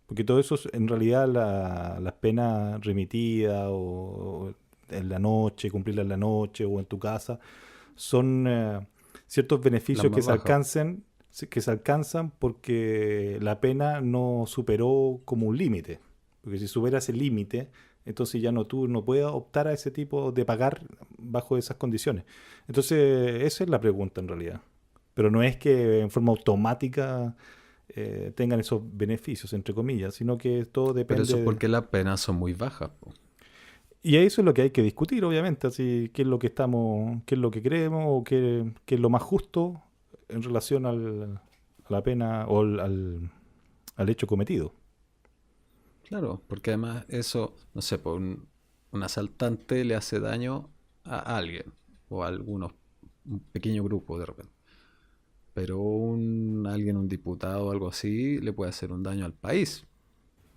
[SPEAKER 1] Porque todo eso, en realidad, las penas remitidas o en la noche, cumplirlas en la noche o en tu casa, son ciertos
[SPEAKER 2] Las
[SPEAKER 1] beneficios
[SPEAKER 2] más bajas.
[SPEAKER 1] que se alcanzan porque la pena no superó como un límite. Porque si supera ese límite, entonces ya no tú no puedes optar a ese tipo de pagar bajo esas condiciones. Entonces, esa es la pregunta en realidad. Pero no es que en forma automática tengan esos beneficios, entre comillas, sino que todo
[SPEAKER 2] Pero eso
[SPEAKER 1] depende
[SPEAKER 2] es
[SPEAKER 1] de...
[SPEAKER 2] porque las penas son muy bajas, po.
[SPEAKER 1] Y eso es lo que hay que discutir, obviamente, así qué es lo que qué es lo que creemos o qué es lo más justo en relación a la pena o al hecho cometido.
[SPEAKER 2] Claro, porque además eso, no sé, pues un asaltante le hace daño a alguien o a algunos, un pequeño grupo de repente. Pero un diputado o algo así, le puede hacer un daño al país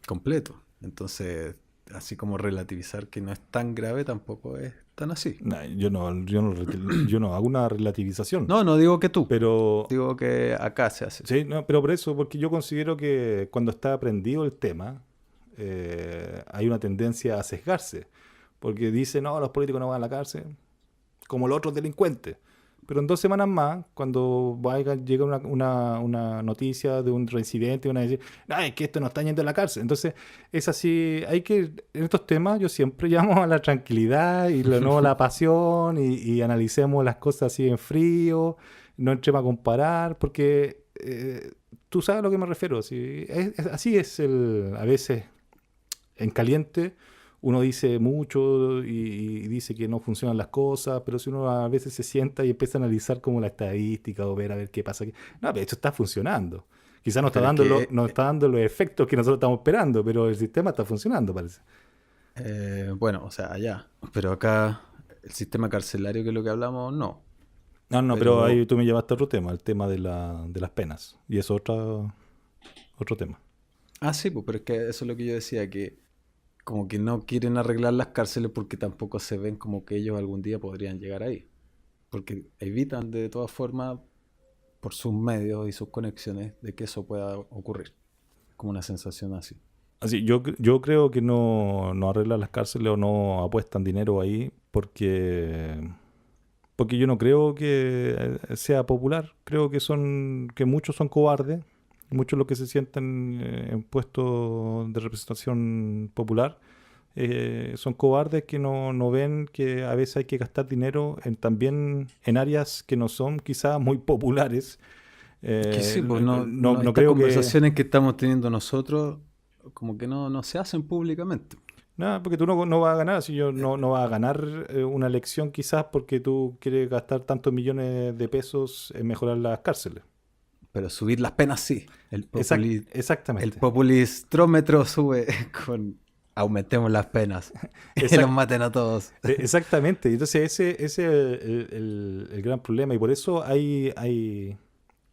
[SPEAKER 2] completo. Entonces, así como relativizar que no es tan grave, tampoco es tan así.
[SPEAKER 1] Nah, yo no hago una relativización,
[SPEAKER 2] No, no digo que tú,
[SPEAKER 1] pero
[SPEAKER 2] digo que acá se hace.
[SPEAKER 1] sí, no, pero por eso, porque yo considero que cuando está aprendido el tema, hay una tendencia a sesgarse, porque dice, no, los políticos no van a la cárcel, como los otros delincuentes. Pero en 2 semanas más, cuando llega una noticia de un reincidente, van a decir, no, es que esto no está yendo a la cárcel. Entonces, es así, en estos temas yo siempre llamo a la tranquilidad y no a la pasión y analicemos las cosas así en frío, no entremos a comparar, porque tú sabes a lo que me refiero. Así es a veces en caliente uno dice mucho y dice que no funcionan las cosas, pero si uno a veces se sienta y empieza a analizar como la estadística o ver a ver qué pasa, no, pero esto está funcionando. Quizás
[SPEAKER 2] Pero es que,
[SPEAKER 1] no está dando los efectos que nosotros estamos esperando, pero el sistema está funcionando, parece.
[SPEAKER 2] bueno, o sea, allá. Pero acá, el sistema carcelario, que es lo que hablamos, no.
[SPEAKER 1] No, no, pero ahí
[SPEAKER 2] Pero,
[SPEAKER 1] tú me llevaste a otro tema, el tema de las penas. Y es otro tema.
[SPEAKER 2] sí, pues, pero es que eso es lo que yo decía, que como que no quieren arreglar las cárceles porque tampoco se ven como que ellos algún día podrían llegar ahí. Porque evitan de todas formas, por sus medios y sus conexiones, de que eso pueda ocurrir. Como una sensación así.
[SPEAKER 1] Así, yo creo que no arreglan las cárceles o no apuestan dinero ahí porque yo no creo que sea popular. Creo que muchos son cobardes, muchos los que se sienten en puestos de representación popular son cobardes que no ven que a veces hay que gastar dinero también en áreas que no son quizás muy populares.
[SPEAKER 2] Es que sí, pues no,
[SPEAKER 1] No
[SPEAKER 2] estas
[SPEAKER 1] creo que...
[SPEAKER 2] conversaciones que estamos teniendo nosotros, como que no se hacen públicamente.
[SPEAKER 1] Nada, porque tú no vas a ganar, si yo no vas a ganar una elección quizás porque tú quieres gastar tantos millones de pesos en mejorar las cárceles.
[SPEAKER 2] Pero subir las penas sí. El
[SPEAKER 1] Exactamente.
[SPEAKER 2] populistrómetro sube con Aumentemos las penas. Que
[SPEAKER 1] Exact-
[SPEAKER 2] los maten a todos.
[SPEAKER 1] Exactamente. Entonces ese es el gran problema. Y por eso en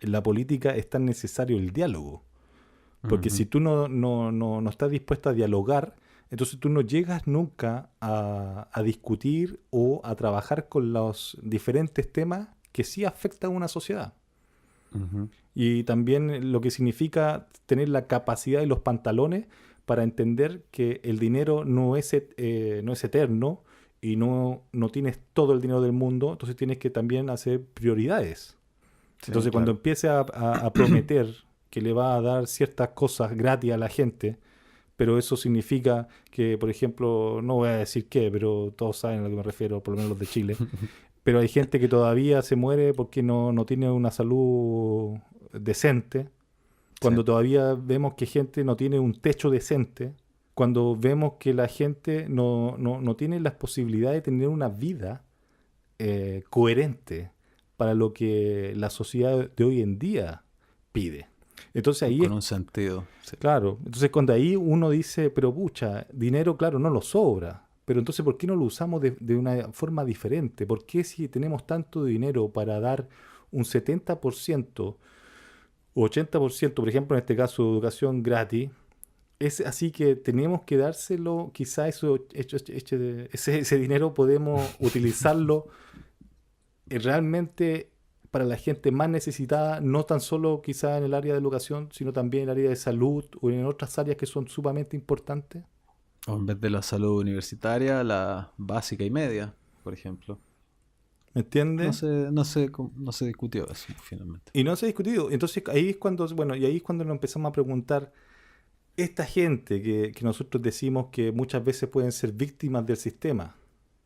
[SPEAKER 1] la política es tan necesario el diálogo. Porque si
[SPEAKER 2] Ujú.
[SPEAKER 1] tú no estás dispuesto a dialogar, entonces tú no llegas nunca a discutir o a trabajar con los diferentes temas que sí afectan a una sociedad.
[SPEAKER 2] Ujú.
[SPEAKER 1] Y también lo que significa tener la capacidad y los pantalones para entender que el dinero no es eterno y no tienes todo el dinero del mundo, entonces tienes que también hacer prioridades.
[SPEAKER 2] Sí,
[SPEAKER 1] Entonces cuando
[SPEAKER 2] claro.
[SPEAKER 1] empiece a prometer que le va a dar ciertas cosas gratis a la gente, pero eso significa que, por ejemplo, no voy a decir qué, pero todos saben a lo que me refiero, por lo menos los de Chile, pero hay gente que todavía se muere porque no tiene una salud decente,
[SPEAKER 2] Sí.
[SPEAKER 1] cuando todavía vemos que gente no tiene un techo decente, cuando vemos que la gente no tiene las posibilidades de tener una vida coherente para lo que la sociedad de hoy en día pide. Entonces ahí
[SPEAKER 2] Con
[SPEAKER 1] es
[SPEAKER 2] un sentido. Sí.
[SPEAKER 1] claro, entonces cuando ahí uno dice, pero pucha, dinero, claro, no lo sobra. Pero entonces, ¿por qué no lo usamos de una forma diferente? ¿Por qué si tenemos tanto dinero para dar un 70% o 80%, por ejemplo, en este caso, educación gratis, es así que tenemos que dárselo, quizá ese dinero podemos utilizarlo realmente para la gente más necesitada, no tan solo quizá en el área de educación, sino también en el área de salud o en otras áreas que son sumamente importantes.
[SPEAKER 2] O en vez de la salud universitaria, la básica y media, por ejemplo.
[SPEAKER 1] ¿Me entiendes?
[SPEAKER 2] No se discutió eso finalmente.
[SPEAKER 1] Y no se ha discutido. Entonces ahí es cuando, bueno, y ahí es cuando nos empezamos a preguntar, esta gente que nosotros decimos que muchas veces pueden ser víctimas del sistema,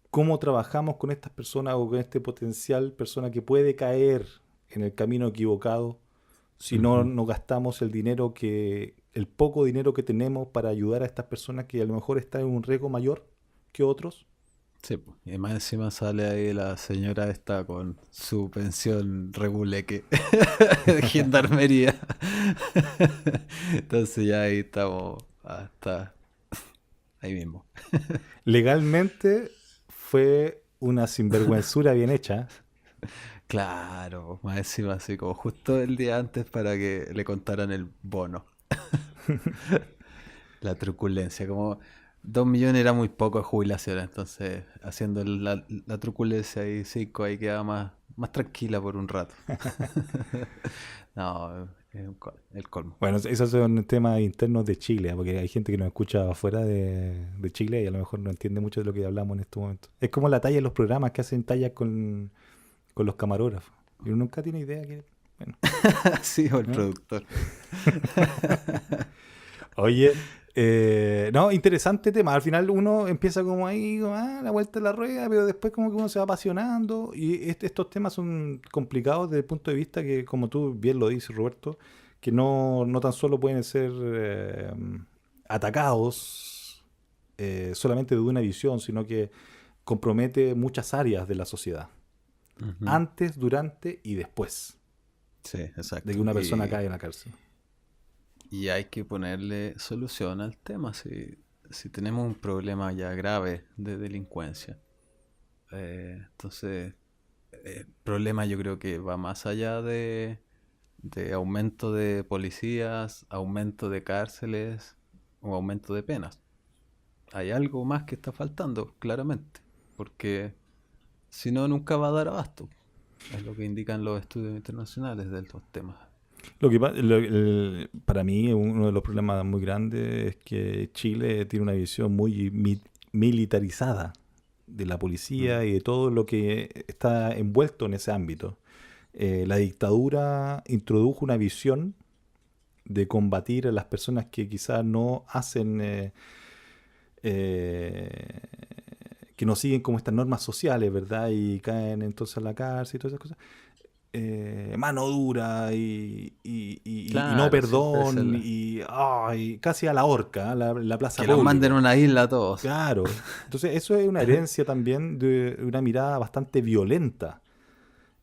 [SPEAKER 1] ¿cómo trabajamos con estas personas o con este potencial persona que puede caer en el camino equivocado si
[SPEAKER 2] Ujú.
[SPEAKER 1] no gastamos el poco dinero que tenemos para ayudar a estas personas que a lo mejor están en un riesgo mayor que otros?
[SPEAKER 2] Sí, po. Y más encima sale ahí la señora esta con su pensión reguleque de gendarmería. Entonces ya ahí estamos hasta ahí mismo.
[SPEAKER 1] Legalmente fue una sinvergüenzura bien hecha.
[SPEAKER 2] Claro, más encima así como justo el día antes para que le contaran el bono. La truculencia, como 2 millones era muy poco de jubilación, entonces haciendo la truculencia y 5 ahí quedaba más tranquila por un rato. No, es el colmo.
[SPEAKER 1] Bueno, esos son temas internos de Chile, porque hay gente que nos escucha afuera de Chile y a lo mejor no entiende mucho de lo que hablamos en estos momentos. Es como la talla en los programas que hacen tallas con los camarógrafos. Y uno nunca tiene idea que... Bueno,
[SPEAKER 2] Sí, o el
[SPEAKER 1] ¿no?
[SPEAKER 2] productor.
[SPEAKER 1] Oye, no, interesante tema. Al final uno empieza como ahí, como, la vuelta de la rueda, pero después como que uno se va apasionando. Y estos temas son complicados desde el punto de vista que, como tú bien lo dices, Roberto, que no tan solo pueden ser atacados solamente de una visión, sino que compromete muchas áreas de la sociedad,
[SPEAKER 2] Ujú.
[SPEAKER 1] antes, durante y después
[SPEAKER 2] Sí,
[SPEAKER 1] de que
[SPEAKER 2] exacto.
[SPEAKER 1] una persona caiga en la cárcel.
[SPEAKER 2] Y hay que ponerle solución al tema. Si tenemos un problema ya grave de delincuencia, entonces el problema yo creo que va más allá de aumento de policías, aumento de cárceles o aumento de penas. Hay algo más que está faltando, claramente, porque si no, nunca va a dar abasto. Es lo que indican los estudios internacionales de estos temas.
[SPEAKER 1] Para mí uno de los problemas muy grandes es que Chile tiene una visión muy militarizada de la
[SPEAKER 2] Mm.
[SPEAKER 1] policía y de todo lo que está envuelto en ese ámbito. La dictadura introdujo una visión de combatir a las personas que quizás no hacen, eh, que no siguen como estas normas sociales, ¿verdad? Y caen entonces a la cárcel y todas esas cosas. Mano dura y no
[SPEAKER 2] Claro, siempre es
[SPEAKER 1] perdón
[SPEAKER 2] el...
[SPEAKER 1] y ay, casi a la horca, la plaza
[SPEAKER 2] Que los manden a
[SPEAKER 1] pública.
[SPEAKER 2] una isla a todos.
[SPEAKER 1] Claro. Entonces eso es una herencia también de una mirada bastante violenta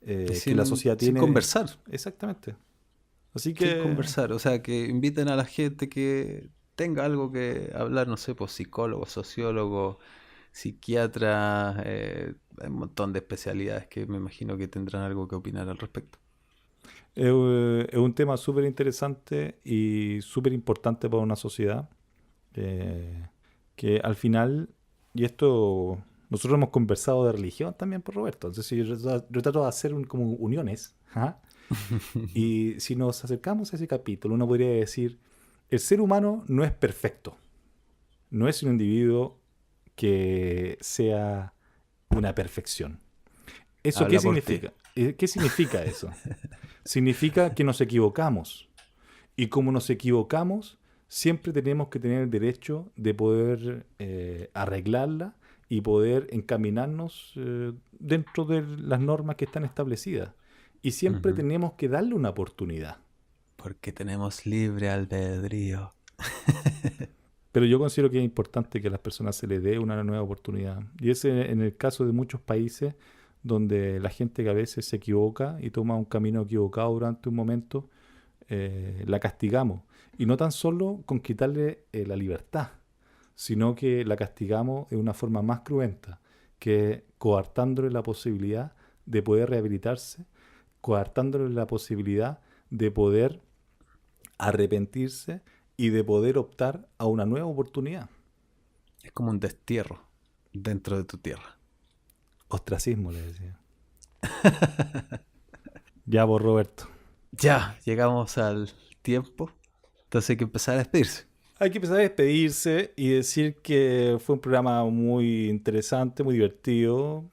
[SPEAKER 2] Y
[SPEAKER 1] que la
[SPEAKER 2] sin,
[SPEAKER 1] sociedad
[SPEAKER 2] sin
[SPEAKER 1] tiene.
[SPEAKER 2] conversar.
[SPEAKER 1] Exactamente. Así
[SPEAKER 2] Sin
[SPEAKER 1] que
[SPEAKER 2] conversar. O sea, que inviten a la gente que tenga algo que hablar, no sé, pues psicólogo, sociólogo, psiquiatra, hay un montón de especialidades que me imagino que tendrán algo que opinar al respecto.
[SPEAKER 1] Es un tema súper interesante y súper importante para una sociedad. Que al final, y esto, nosotros hemos conversado de religión también por Roberto, entonces yo trato de hacer como uniones, ¿ah? Y si nos acercamos a ese capítulo, uno podría decir, el ser humano no es perfecto, no es un individuo que sea una perfección. ¿Eso qué
[SPEAKER 2] Habla por ti.
[SPEAKER 1] significa? ¿Qué significa eso? Significa que nos equivocamos. Y como nos equivocamos, siempre tenemos que tener el derecho de poder arreglarla y poder encaminarnos dentro de las normas que están establecidas. Y siempre
[SPEAKER 2] Ujú.
[SPEAKER 1] tenemos que darle una oportunidad.
[SPEAKER 2] Porque tenemos libre albedrío.
[SPEAKER 1] Pero yo considero que es importante que a las personas se les dé una nueva oportunidad. Y ese en el caso de muchos países donde la gente que a veces se equivoca y toma un camino equivocado durante un momento, la castigamos. Y no tan solo con quitarle la libertad, sino que la castigamos de una forma más cruenta, que coartándole la posibilidad de poder rehabilitarse, coartándole la posibilidad de poder arrepentirse y de poder optar a una nueva oportunidad.
[SPEAKER 2] Es como un destierro dentro de tu tierra.
[SPEAKER 1] Ostracismo, le decía. Ya, vos, Roberto.
[SPEAKER 2] Ya, llegamos al tiempo. Entonces hay que empezar a despedirse.
[SPEAKER 1] Hay que empezar a despedirse y decir que fue un programa muy interesante, muy divertido.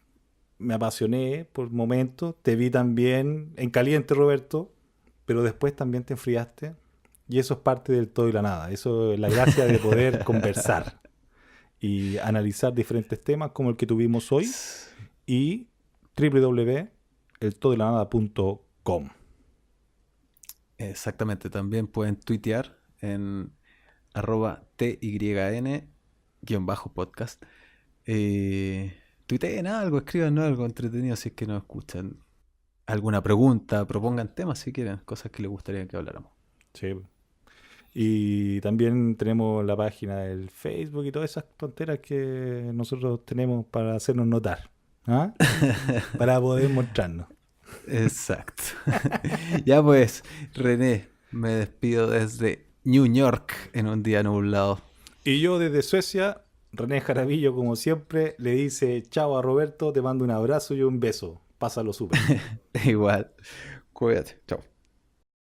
[SPEAKER 1] Me apasioné por momentos. Te vi también en caliente, Roberto, pero después también te enfriaste. Y eso es parte del todo y la nada. Eso es la gracia de poder conversar y analizar diferentes temas como el que tuvimos hoy y www.eltodoylanada.com.
[SPEAKER 2] Exactamente, también pueden tuitear en @TYN_podcast. Tuiteen algo, escriban algo entretenido si es que nos escuchan. Alguna pregunta, propongan temas si quieren, cosas que les gustaría que habláramos.
[SPEAKER 1] Sí. Y también tenemos la página del Facebook y todas esas tonteras que nosotros tenemos para hacernos notar, ¿ah? Para poder mostrarnos.
[SPEAKER 2] Exacto. Ya pues, René, me despido desde New York en un día nublado.
[SPEAKER 1] Y yo desde Suecia, René Jaravillo, como siempre, le dice chao a Roberto, te mando un abrazo y un beso. Pásalo súper.
[SPEAKER 2] Igual, cuídate, chao.